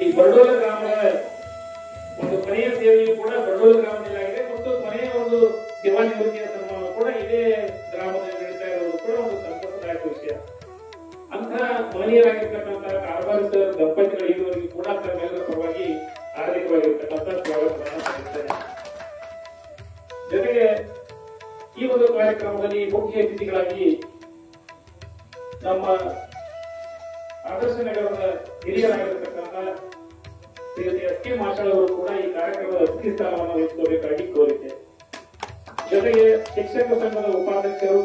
ಈ ಬರಡೋಲ ಗ್ರಾಮದ ಒಂದು ಕೊನೆಯ ಸೇವೆಯು ಕೂಡ ಬರಡೋಲ ಗ್ರಾಮದಲ್ಲಿ ಆಗಿದೆ ಮತ್ತು ಕೊನೆಯ ಒಂದು ಸೇವಾ ನಿವೃತ್ತಿಯ ಸನ್ಮಾನ ಕೂಡ ಇದೇ ಗ್ರಾಮದಲ್ಲಿ ನಡೀತಾ ಇರೋದು ಕೂಡ ಒಂದು ಸಂತಸದಾಯಕ ವಿಷಯ. ಅಂತ ಮಹನೀಯರಾಗಿರ್ತಕ್ಕಂಥ ಕಾರ್ಬಾರ್ ಸರ್ ದಂಪತಿಗಳ ಇರುವವರೆಗೂ ಕೂಡ ತಮ್ಮೆಲ್ಲರ ಪರವಾಗಿ ಹಾರ್ದಿಕವಾಗಿರ್ತಕ್ಕಂಥ ಸ್ವಾಗತವನ್ನು ಮಾಡಿದ್ದೇನೆ. ಜೊತೆಗೆ ಈ ಒಂದು ಕಾರ್ಯಕ್ರಮದಲ್ಲಿ ಮುಖ್ಯ ಅತಿಥಿಗಳಾಗಿ ನಮ್ಮ ಆದರ್ಶ ನಗರದ ಹಿರಿಯರಾಗಿರ್ತಕ್ಕಂಥ ಶ್ರೀಮತಿ ಎಸ್ ಕೆ ಮಾಷಾಳ್ ಅವರು ಕೂಡ ಈ ಕಾರ್ಯಕ್ರಮದ ಅತಿಥಿ ಸ್ಥಾನವನ್ನು ವಹಿಸಿಕೊಳ್ಳಬೇಕಾಗಿ ಕೋರಿಕೆ. ಜೊತೆಗೆ ಶಿಕ್ಷಕ ಸಂಘದ ಉಪಾಧ್ಯಕ್ಷರು,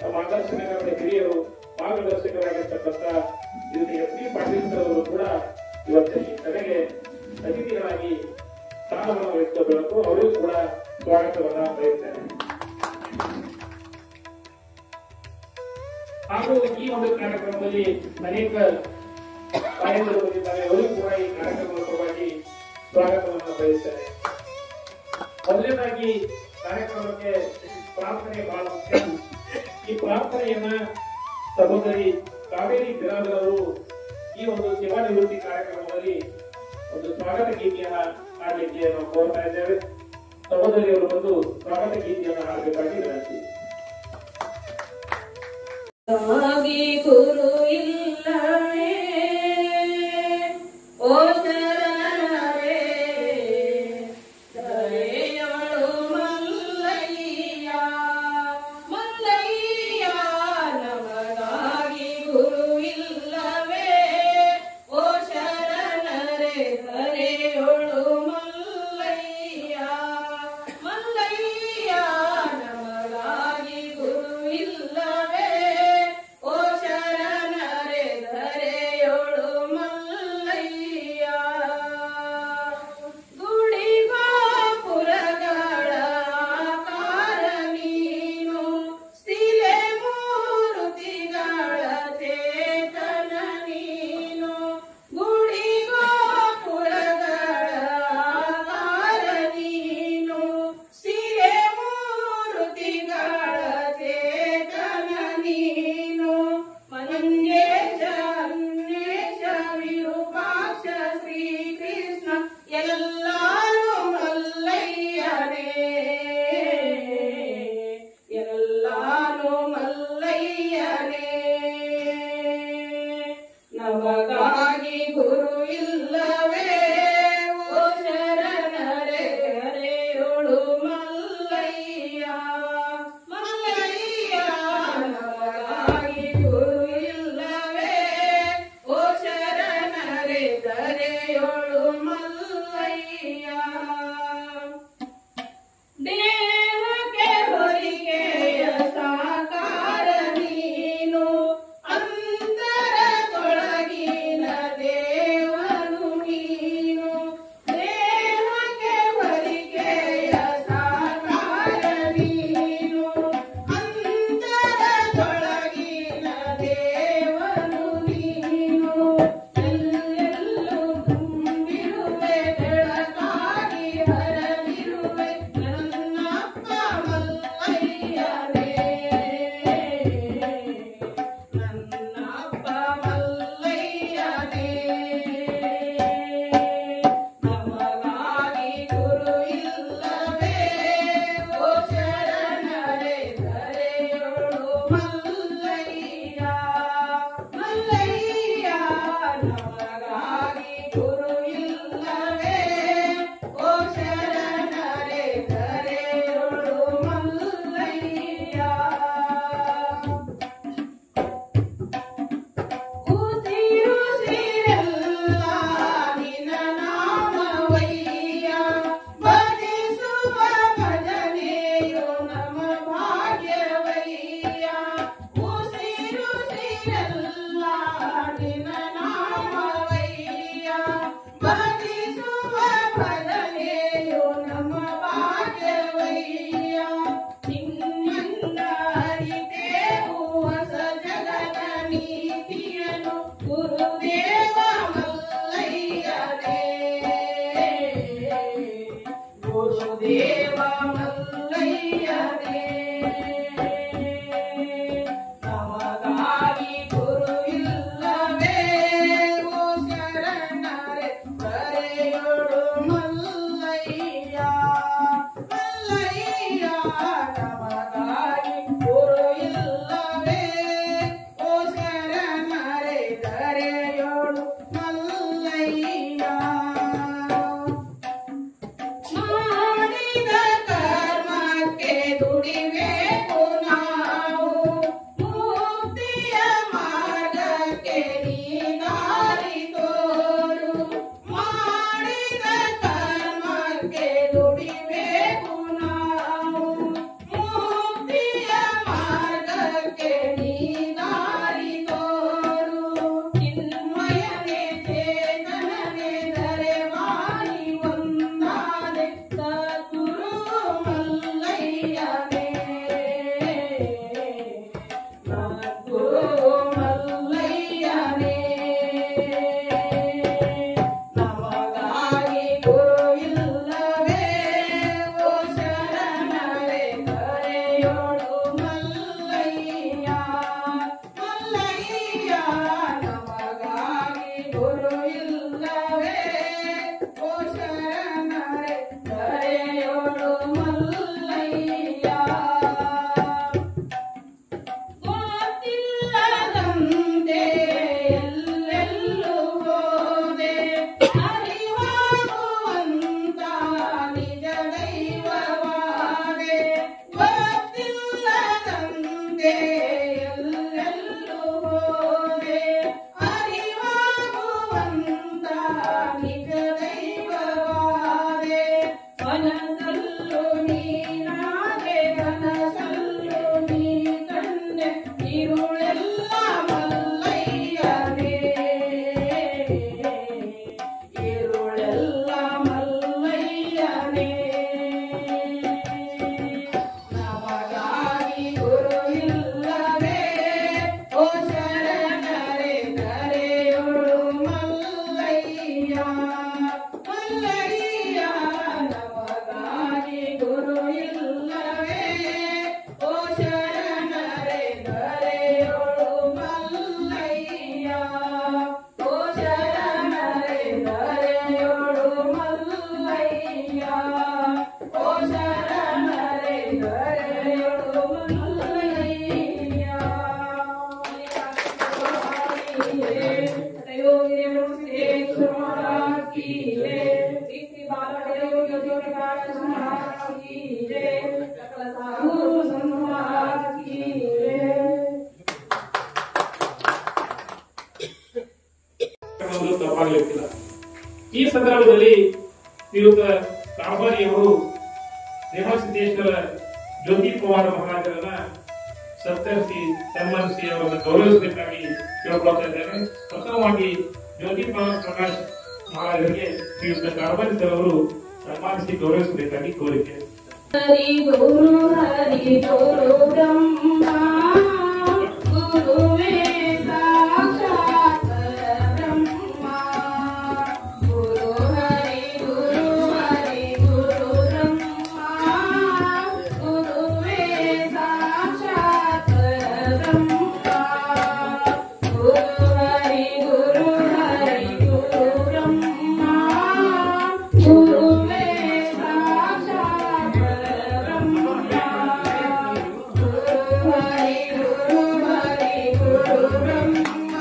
ನಮ್ಮ ಆದರ್ಶ ನಗರದ ಹಿರಿಯರು, ಮಾರ್ಗದರ್ಶಕರಾಗಿರ್ತಕ್ಕಂಥ Shrimati S P Patil sir ಅವರು ಕೂಡ ಇವತ್ತು ಈ ಸಭೆಗೆ ಅತಿಥಿಗಳಾಗಿ ಸ್ಥಾನವನ್ನು ವಹಿಸಿಕೊಳ್ಳಬೇಕು. ಅವರಿಗೂ ಕೂಡ ಸ್ವಾಗತವನ್ನ ಬಯಸ್ತೇನೆ. ಹಾಗೂ ಈ ಒಂದು ಕಾರ್ಯಕ್ರಮದಲ್ಲಿ ಅನೇಕ ತಾಯಂದಿರು ಬಂದಿದ್ದಾರೆ. ಅವರಿಗೂ ಕೂಡ ಈ ಕಾರ್ಯಕ್ರಮದ ಪರವಾಗಿ ಸ್ವಾಗತವನ್ನು ಬಯಸ್ತೇನೆ. ಮೊದಲನೇದಾಗಿ ಕಾರ್ಯಕ್ರಮಕ್ಕೆ ಪ್ರಾರ್ಥನೆ ಬಹಳ ಮುಖ್ಯ. ಈ ಪ್ರಾರ್ಥನೆಯನ್ನ ಸಹೋದರಿ ಕಾವೇರಿ ಬಿರಾದರ್ ಅವರು ಈ ಒಂದು ಸೇವಾ ನಿವೃತ್ತಿ ಕಾರ್ಯಕ್ರಮದಲ್ಲಿ ಒಂದು ಸ್ವಾಗತ ಗೀತೆಯನ್ನ ಹಾಡಲಿಕ್ಕೆ ನಾವು ಕೋರ್ತಾ ಇದ್ದೇವೆ. ಸಹೋದರಿಯವರು ಒಂದು ಸ್ವಾಗತ ಗೀತೆಯನ್ನು ಹಾಡಬೇಕಾಗಿ ವಿನಂತಿ. ಗುರು ಇಲ್ಲವೇ ಓ ಶರಣರೇ ದಯೆಯಳು ಮಲ್ಲಯ್ಯ ಮಲ್ಲಯ್ಯ ನಮಗಾಗಿ ಗುರು ಇಲ್ಲವೇ ಓ ಶರಣರೇ ದಯೆಯಳು ಮಲ್ಲಯ್ಯ ಮಲ್ಲಯ್ಯ ನಮಗಾಗಿ ಗುರು ಇಲ್ಲವೇ ಓ ಶರಣರೇ ಧರೆಯೋಳು ಮಲ್ಲಯ್ಯ ಗುಡಿಗೋಪುರಗಳ ಆಕಾರ ನೀನು ಶಿಲೆ ಮೂರ್ತಿಗಳ ಚೇತನ ನೀನು ಗುಡಿಗೋಪುರಗಳ ಆಕಾರ ನೀನು ಶಿಲೆ ಮೂರ್ತಿಗಳ ಚೇತನ ನೀನು ಮಂಜೇಶ ಅನ್ವೇಷ ವಿರೂಪಾಕ್ಷ ಶ್ರೀಕೃಷ್ಣ ಎಲ್ಲಾರು ಮಲ್ಲಯ್ಯನೇ ಎಲ್ಲಾರು ಮಲ್ಲಯ್ಯನೇ ನಮಗಾಗಿ ಗುರು ಇಲ್ಲವೇ ಓ ಶರಣರೇ ಹರೆಯೋಳು ಮಲ್ಲಯ್ಯ ಮಲ್ಲಯ್ಯ ನಮಗಾಗಿ ಗುರು ಇಲ್ಲವೇ ಓ ಶರಣರೇ ಧರೆಯೋಳು ಮಲ್ಲಯ್ಯ ದೇಹಕ್ಕೆ ಹೊಲಿಗೆಯ ಸಾಕಾರ ನೀನು ಅಂತರದೊಳಗಿನ ದೇವನು ನೀನು ದೇಹಕ್ಕೆ ಹೊಲಿಗೆಯ ಸಾಕಾರ ನೀನು ಅಂತರದೊಳಗಿನ ದೇವನು ನೀನು ಎಲ್ಲೆಲ್ಲೂ ತುಂಬಿರುವೆ ಬೆಳಕಾಗಿ ಹರಡಿರುವೆ ನನ್ನಪ್ಪ ಮಲ್ಲಯ್ಯನೇ ನನ್ನಪ್ಪ ಮಲ್ಲಯ್ಯನೇ ನಮಗಾಗಿ ಗುರು ಇಲ್ಲವೇ ಓ ಶರಣರೇ ಧರೆಯೋಳು ಮಲ್ಲಯ್ಯ ಮಲ್ಲಯ್ಯ ನಮಗಾಗಿ ಗುರು ಇಲ್ಲವೇ ಓ ಶರಣರೇ ಧರೆಯೋಳು ಮಲ್ಲಯ್ಯ ಉಸಿರುಸಿರೆಲ್ಲ ನಿನ್ನ ನಾಮವಯ್ಯ ಭಜಿಸುವ ಭಜನೆಯು ನಮ್ಮ ಭಾಗ್ಯವಯ್ಯ ಉಸಿರುಸಿರೆಲ್ಲ ನಿನ್ನ ನಾಮವಯ್ಯ ಭಜಿಸುವ ಭಜನೆಯು ನಮ್ಮ ಭಾಗ್ಯವಯ್ಯ ನಿನ್ನ ಅರಿತೇವು ಹೊಸ ಜಗದ ನೀತಿಯನು ಗುರುದೇವ ಮಲ್ಲಯ್ಯನೇ ಗುರುದೇವ ಮಲ್ಲಯ್ಯನೇ ನಮಗಾಗಿ ಗುರು ಇಲ್ಲವೇ ಓ ಶರಣರೇ ಗುರು ಇಲ್ಲವೇ ಓ ಶರಣರೇ ಕರೆಯೋಳು ಮಲ್ಲಯ್ಯ ಗೊತ್ತಿಲ್ಲದಂತೆ ಎಲ್ಲೆಲ್ಲೂ ಹೋದೆ ಅರಿವಾಗುವಂತ ನಿಜ ದೈವವಾದೆ ಗೊತ್ತಿಲ್ಲದಂತೆ ಎಲ್ಲೆಲ್ಲೂ ಹೋದೆ ಅರಿವಾಗುವಂತ ನಿಜ ದೈವವಾದೆ ಕನಸಲ್ಲೂ ನೀನಾದೆ ಕನಸಲ್ಲೂ ನೀ ಕಂಡೆ ಇರುಳೆಲ್ಲ ಮಲ್ಲಯ್ಯನೇ ಇರುಳೆಲ್ಲ ಮಲ್ಲಯ್ಯನೇ ನಮಗಾಗಿ ಗುರು ಇಲ್ಲವೇ ಓ ಶರಣರೇ ಕರೆಯೋಳು ಮಲ್ಲಯ್ಯ ಮಲ್ಲಯ್ಯ ನಮಗಾಗಿ ಗುರು ಇಲ್ಲವೇ ಓ ಶರಣರೇ ಕರೆಯೋಳು ಮಲ್ಲಯ್ಯ ಓ ಶರಣರೇ ಕರೆಯೋಳು ಮಲ್ಲಯ್ಯ ಓ ಶರಣರೇ ಕರೆಯೋಳು ಮಲ್ಲಯ್ಯ ಯೋಗಿ ಮುರುಗೇಶ್ವರಕೀಲೆ ಶ್ರೀ ಶ್ರೀ ಬಾಲಯೋಗಿ ಯೋಗೀಶ್ವರಕೀಲೆ ಸಕಲ ಸಾಧು ಸಂತಕೀಲೆ ತಪ್ಪಾಗಲಿಕ್ಕಿಲ್ಲ. ಈ ಸಂದರ್ಭದಲ್ಲಿ ಶ್ರೀಯುತ ಕಾಂಬಾರಿಯವರು ರೇವಣಸಿದ್ದೇಶ್ವರ ಜ್ಯೋತಿ ಪವಾಡ ಮಹಾರಾಜರನ್ನ ಸತ್ಕರಿಸಿ ಸನ್ಮಾನಿಸಿ ಅವರನ್ನು ಗೌರವಿಸಬೇಕಾಗಿ ಕೇಳ್ಕೊಳ್ತಾ ಇದ್ದೇನೆ. ಪ್ರಥಮವಾಗಿ ಜ್ಯೋತಿ ಪ್ರಕಾಶ್ ಮಹಾರಾಜರಿಗೆ ಶ್ರೀಯುತ ಕಾಂಬಾರಿ ಸರ್ ಅವರು ಸನ್ಮಾನಿಸಿ ಗೌರವಿಸಬೇಕಾಗಿ ಕೋರಿಕೆ. ಹರಿ ಗುರು ಬ್ರಹ್ಮ ಗುರುವೇ ಸಾಕ್ಷಾತ್ ಬ್ರಹ್ಮ ಗುರು ಹರಿ ಗುರು ಬ್ರಹ್ಮ ಗುರುವೇ ಸಾಕ್ಷಾತ್ ಬ್ರಹ್ಮ ಗುರು ಹರಿ ಗುರು ಬ್ರಹ್ಮ ಗುರುವೇ ಸಾಕ್ಷಾತ್ ಬ್ರಹ್ಮ ಗುರು ಹರಿ ಗುರು ಬ್ರಹ್ಮ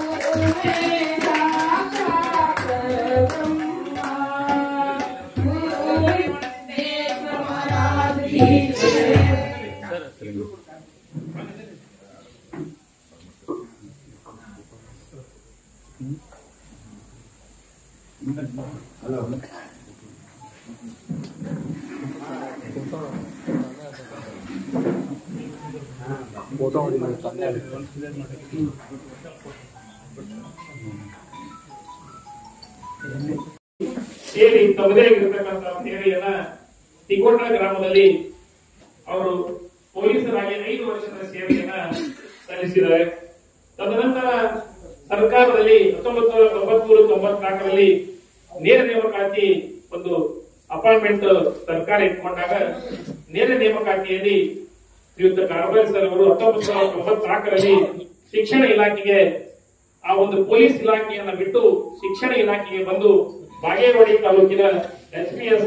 ಗುರುವೇ ಸಾಕ್ಷಾತ್ ಬ್ರಹ್ಮ ಗುರು ದೇವ ಮಹಾರಾಜ ಕಿ ಜಯ. ಸೇರಿ ತಮ್ಮದೇ ಆಗಿರತಕ್ಕಂತಹ ಸೇವೆಯನ್ನ ತಿಕೋಟ ಗ್ರಾಮದಲ್ಲಿ ಅವರು ಪೊಲೀಸರಾಗಿ 5 ವರ್ಷದ ಸೇವೆಯನ್ನ ಸಲ್ಲಿಸಿದ್ದಾರೆ. ತದನಂತರ ಸರ್ಕಾರದಲ್ಲಿ 1993-94ರಲ್ಲಿ ನೇರ ನೇಮಕಾತಿ ಒಂದು ಅಪಾಯಿಂಟ್ಮೆಂಟ್ ಸರ್ಕಾರ ಇಟ್ಕೊಂಡಾಗ ನೇರ ನೇಮಕಾತಿಯಲ್ಲಿ ಶ್ರೀಯುತ ಕಾಂಬಾರಿ ಸರ್ ಅವರು 1994ರಲ್ಲಿ ಶಿಕ್ಷಣ ಇಲಾಖೆಗೆ ಆ ಒಂದು ಪೊಲೀಸ್ ಇಲಾಖೆಯನ್ನ ಬಿಟ್ಟು ಶಿಕ್ಷಣ ಇಲಾಖೆಗೆ ಬಂದು ಬಾಗೇವಾಡಿ ತಾಲೂಕಿನ SPS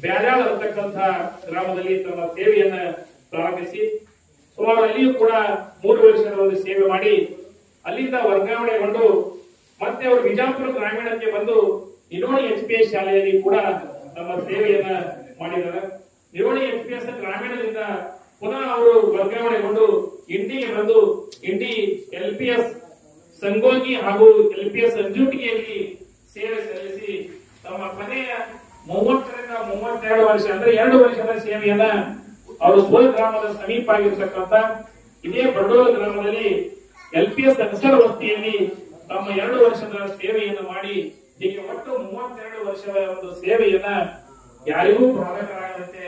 ಬ್ಯಾಡಾಳ್ ಅಂತಕ್ಕಂತಹ ಗ್ರಾಮದಲ್ಲಿ ತಮ್ಮ ಸೇವೆಯನ್ನ ಪ್ರಾರಂಭಿಸಿ ಸುಮಾರು ಅಲ್ಲಿಯೂ ಕೂಡ 3 ವರ್ಷದ ಒಂದು ಸೇವೆ ಮಾಡಿ ಅಲ್ಲಿಂದ ವರ್ಗಾವಣೆಗೊಂಡು ಮತ್ತೆ ಅವರು ವಿಜಾಪುರ ಗ್ರಾಮೀಣಕ್ಕೆ ಬಂದು ನಿರೋಣಿ SPS ಶಾಲೆಯಲ್ಲಿ ಕೂಡ ತಮ್ಮ ಸೇವೆಯನ್ನ ಮಾಡಿದ್ದಾರೆ. ನಿರೋಣಿ SPS ಗ್ರಾಮೀಣದಿಂದ ಪುನಃ ಅವರು ವರ್ಗಾವಣೆಗೊಂಡು ಇಂಡಿಗೆ ಬಂದು ಇಂಡಿ LPS ಸಂಗೋಗಿ ಹಾಗೂ LPS ಅಂಜುಟಿಗೆಯಲ್ಲಿ ಸೇವೆ ಸಲ್ಲಿಸಿ ತಮ್ಮ ಕೊನೆಯ 30ರಿಂದ 32 ವರ್ಷ ಅಂದ್ರೆ 2 ವರ್ಷದ ಸೇವೆಯನ್ನ ಅವರು ಸ್ವಗ್ರಾಮದ ಸಮೀಪ ಆಗಿರ್ತಕ್ಕಂಥ ಇದೇ ಬಡೋಲ ಗ್ರಾಮದಲ್ಲಿ LPS ಅಕ್ಷರ ವಸ್ತಿಯಲ್ಲಿ ತಮ್ಮ 2 ವರ್ಷದ ಸೇವೆಯನ್ನು ಮಾಡಿ ಹೀಗೆ ಒಟ್ಟು 32 ವರ್ಷದ ಒಂದು ಸೇವೆಯನ್ನ ಯಾರಿಗೂ ಬಾಧಕರಾಗದಂತೆ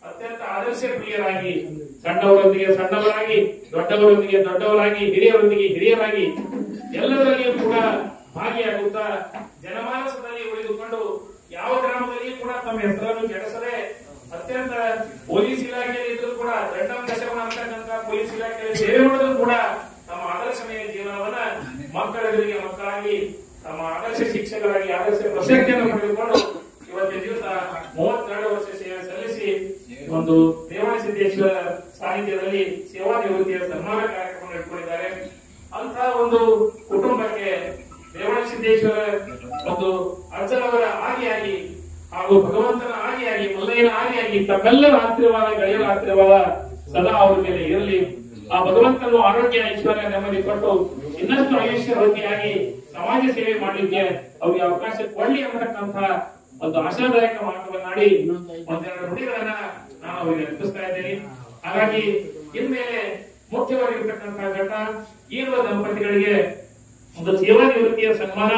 ಅತ್ಯಂತ ಆದರ್ಶ ಪ್ರಿಯರಾಗಿ ಸಣ್ಣವರೊಂದಿಗೆ ಸಣ್ಣವರಾಗಿ ದೊಡ್ಡವರೊಂದಿಗೆ ದೊಡ್ಡವರಾಗಿ ಹಿರಿಯರೊಂದಿಗೆ ಹಿರಿಯರಾಗಿ ಎಲ್ಲರಲ್ಲಿಯೂ ಕೂಡ ಭಾಗಿಯಾಗುತ್ತಾ ಜನಮಾನಸದಲ್ಲಿ ಉಳಿದುಕೊಂಡು ಯಾವ ಗ್ರಾಮದಲ್ಲಿ ಕೂಡ ತಮ್ಮ ಹೆಸರನ್ನು ಕೆಡಿಸದೆ ಅತ್ಯಂತ ಪೊಲೀಸ್ ಇಲಾಖೆಯಲ್ಲಿ ಇದ್ರೂ ಕೂಡ ದಂಡಂ ದಶಮ ಅಂತಕ್ಕಂಥ ಪೊಲೀಸ್ ಇಲಾಖೆಯಲ್ಲಿ ಸೇವೆ ಮಾಡೋದು ಕೂಡ ತಮ್ಮ ಆದರ್ಶಮಯ ಜೀವನವನ್ನ ಮಕ್ಕಳಿಗೆ ಮಕ್ಕಳಾಗಿ ತಮ್ಮ ಆದರ್ಶ ಶಿಕ್ಷಕರಾಗಿ ಆದರ್ಶ ಪ್ರಶಸ್ತಿಯನ್ನು ಪಡೆದುಕೊಂಡು ಇವತ್ತಿನ ದಿವಸ 32 ವರ್ಷ ಸೇವೆ ಸಲ್ಲಿಸಿ ಒಂದು ರೇವಣಸಿದ್ದೇಶ್ವರ ಸಾನ್ನಿಧ್ಯದಲ್ಲಿ ಸೇವಾ ನಿವೃತ್ತಿಯ ಸನ್ಮಾನ ಕಾರ್ಯಕ್ರಮ ಇಟ್ಕೊಂಡಿದ್ದಾರೆ. ಅಂತಹ ಒಂದು ಕುಟುಂಬಕ್ಕೆ ರೇವಣಸಿದ್ದೇಶ್ವರ ಒಂದು ಅಜ್ಜನವರ ಆದಿಯಾಗಿ ಹಾಗೂ ಭಗವಂತನ ಆದಿಯಾಗಿ ಮಲ್ಲಯ್ಯನ ಆದಿಯಾಗಿ ತಮ್ಮೆಲ್ಲರ ಆಶೀರ್ವಾದ ಗೆಳೆಯರ ಆಶೀರ್ವಾದ ಸದಾ ಅವರ ಮೇಲೆ ಇರಲಿ. ಆ ಭಗವಂತನು ಆರೋಗ್ಯ ಐಶ್ವರ್ಯ ನೆಮ್ಮದಿ ಕೊಟ್ಟು ಇನ್ನಷ್ಟು ಆಯುಷ್ಯ ವೃದ್ಧಿಯಾಗಿ ಸಮಾಜ ಸೇವೆ ಮಾಡಲಿಕ್ಕೆ ಅವರಿಗೆ ಅವಕಾಶ ಕೊಡ್ಲಿ ಅನ್ನತಕ್ಕಂಥ ಒಂದು ಆಶಾದಾಯಕ ಮಾತುಗಳನ್ನಾಡಿ ಒಂದೆರಡು ನುಡಿಗಳನ್ನ ನಾನು ಅವರಿಗೆ ಅರ್ಪಿಸ್ತಾ ಇದ್ದೇನೆ. ಹಾಗಾಗಿ ಇನ್ಮೇಲೆ ಮುಖ್ಯವಾಗಿರ್ತಕ್ಕಂತಹ ಘಟ್ಟ ಈರುವ ದಂಪತಿಗಳಿಗೆ ಒಂದು ಸೇವಾ ನಿವೃತ್ತಿಯ ಸನ್ಮಾನ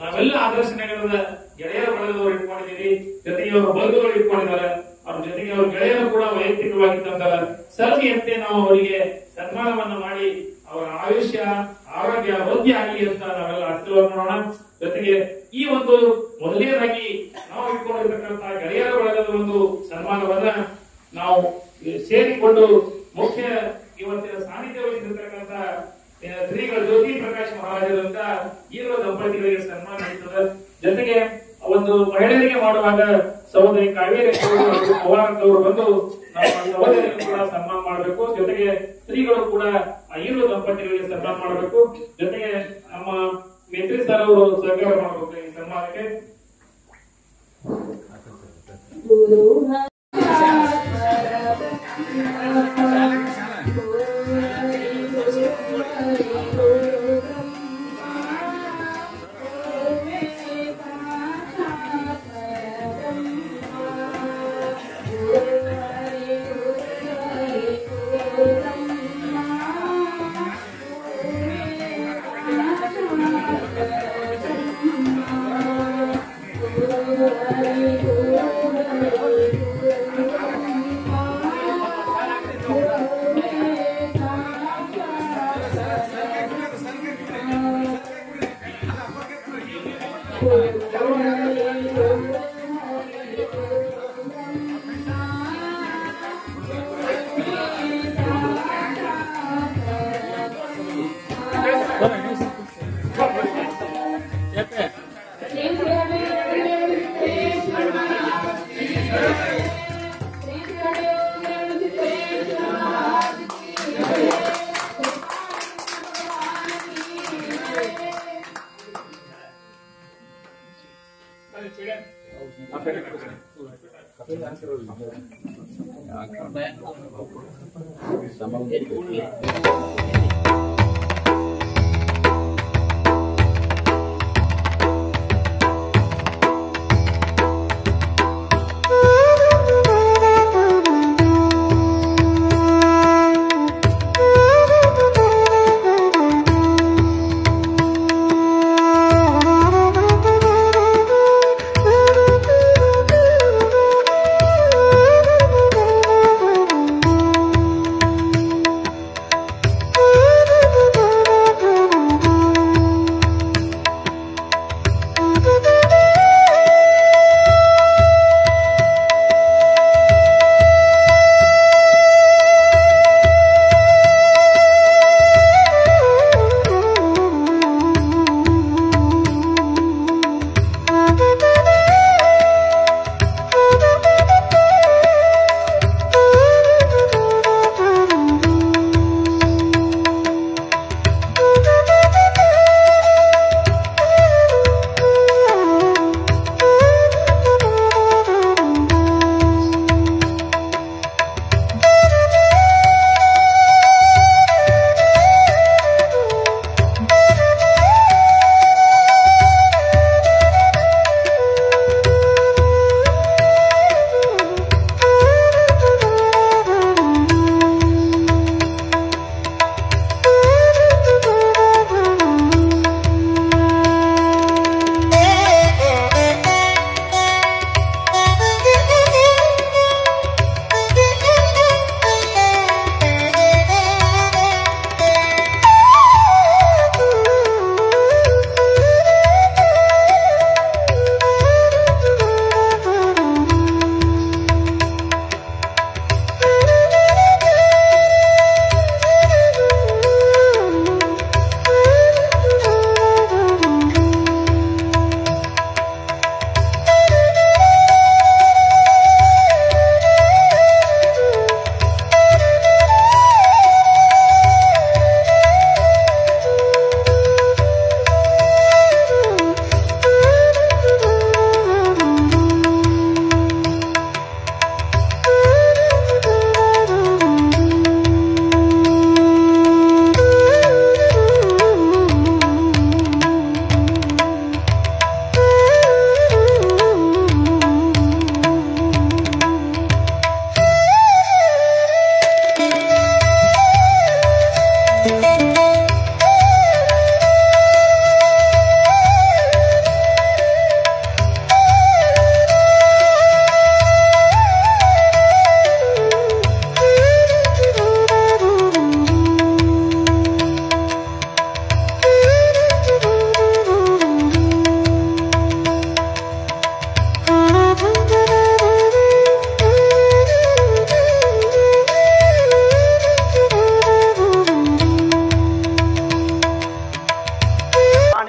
ನಾವೆಲ್ಲ ಆದರ್ಶ ನಗರದ ಗೆಳೆಯರ ಬಳಗದವರು ಇಟ್ಕೊಂಡಿದ್ದೀರಿ. ಜೊತೆಗೆ ಅವರ ಬಳಗಗಳು ಇಟ್ಕೊಂಡಿದ್ದಾರೆ. ಅವ್ರ ಜೊತೆಗೆ ಅವ್ರ ಗೆಳೆಯರು ಕೂಡ ವೈಯಕ್ತಿಕವಾಗಿ ತಂದರ ಸಲಹೆಯಂತೆ ನಾವು ಅವರಿಗೆ ಸನ್ಮಾನವನ್ನ ಮಾಡಿ ಅವರ ಆಯುಷ್ಯ ಆರೋಗ್ಯ ವೃದ್ಧಿ ಆಗಲಿ ಅಂತ ನಾವೆಲ್ಲ ಆಶೀರ್ವಾದ ಮಾಡೋಣ. ಜೊತೆಗೆ ಈ ಒಂದು ಮೊದಲನೇದಾಗಿ ನಾವು ಇಟ್ಕೊಂಡಿರ್ತಕ್ಕಂತಹ ಗೆಳೆಯರ ಬಳಗದ ಒಂದು ಸನ್ಮಾನವನ್ನ ನಾವು ಸೇರಿಕೊಂಡು ಮುಖ್ಯ ಇವತ್ತಿನ ಸಾನ್ನಿಧ್ಯ ವಹಿಸಿರ್ತಕ್ಕಂಥ ಶ್ರೀಗಳ ಜ್ಯೋತಿ ಪ್ರಕಾಶ್ ಮಹಾರಾಜರಿಂದ ಈರುವ ದಂಪತಿಗಳಿಗೆ ಸನ್ಮಾನ ನೀಡುತ್ತದೆ. ಜೊತೆಗೆ ಒಂದು ಮಹಿಳೆಯರಿಗೆ ಮಾಡುವಾಗ ಸಹೋದರಿ ಕಾವೇರಿ ಪವಾರದವರು ಬಂದು ನಮ್ಮ ಸಹೋದರಿಗೂ ಕೂಡ ಸನ್ಮಾನ ಮಾಡಬೇಕು. ಜೊತೆಗೆ ಶ್ರೀಗಳು ಕೂಡ ಈರುವ ದಂಪತಿಗಳಿಗೆ ಸನ್ಮಾನ ಮಾಡಬೇಕು. ಜೊತೆಗೆ ನಮ್ಮ ಮೇತ್ರಿ ಸರ್ ಅವರು ಸಹಕಾರ ಮಾಡಬೇಕು ಈ ಸನ್ಮಾನಕ್ಕೆ.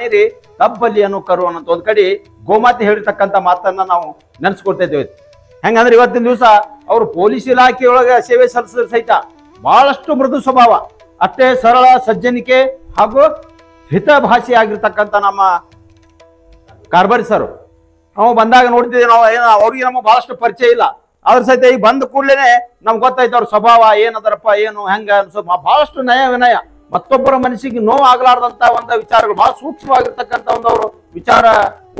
ನೀರಿ ತಬ್ಬಲಿ ಅನ್ನೋ ಕರು ಅನ್ನೋ ಒಂದ್ ಕಡೆ ಗೋಮಾತೆ ಹೇಳಿರ್ತಕ್ಕಂಥ ಮಾತನ್ನ ನಾವು ನೆನೆಸ್ಕೊಳ್ತಾ ಇದ್ದೇವೆ. ಹೆಂಗಂದ್ರೆ ಇವತ್ತಿನ ದಿವಸ ಅವರು ಪೊಲೀಸ್ ಇಲಾಖೆಯೊಳಗೆ ಸೇವೆ ಸಲ್ಲಿಸಿದ್ರು ಸಹಿತ ಬಹಳಷ್ಟು ಮೃದು ಸ್ವಭಾವ, ಅಷ್ಟೇ ಸರಳ ಸಜ್ಜನಿಕೆ ಹಾಗೂ ಹಿತಭಾಷಿ ಆಗಿರ್ತಕ್ಕಂಥ ನಮ್ಮ ಕಾರ್ಬಾರಿ ಸರ್. ನಾವು ಬಂದಾಗ ನೋಡ್ತಿದ್ದೇವೆ, ನಾವು ಏನೋ ಅವ್ರಿಗೆ ನಮಗೆ ಬಹಳಷ್ಟು ಪರಿಚಯ ಇಲ್ಲ, ಅದ್ರ ಸಹಿತ ಈಗ ಬಂದ ಕೂಡಲೇ ನಮ್ಗೆ ಗೊತ್ತಾಯ್ತು ಅವ್ರ ಸ್ವಭಾವ ಏನದರಪ್ಪ, ಏನು ಹೆಂಗ ಅನ್ಸೋ ಬಹಳಷ್ಟು ನಯ ವಿನಯ, ಮತ್ತೊಬ್ಬರ ಮನಸ್ಸಿಗೆ ನೋವು ಆಗ್ಲಾರ್ದಂತ ಒಂದು ವಿಚಾರಗಳು ಬಹಳ ಸೂಕ್ಷ್ಮವಾಗಿರ್ತಕ್ಕಂಥ ಒಂದು ಅವರು ವಿಚಾರ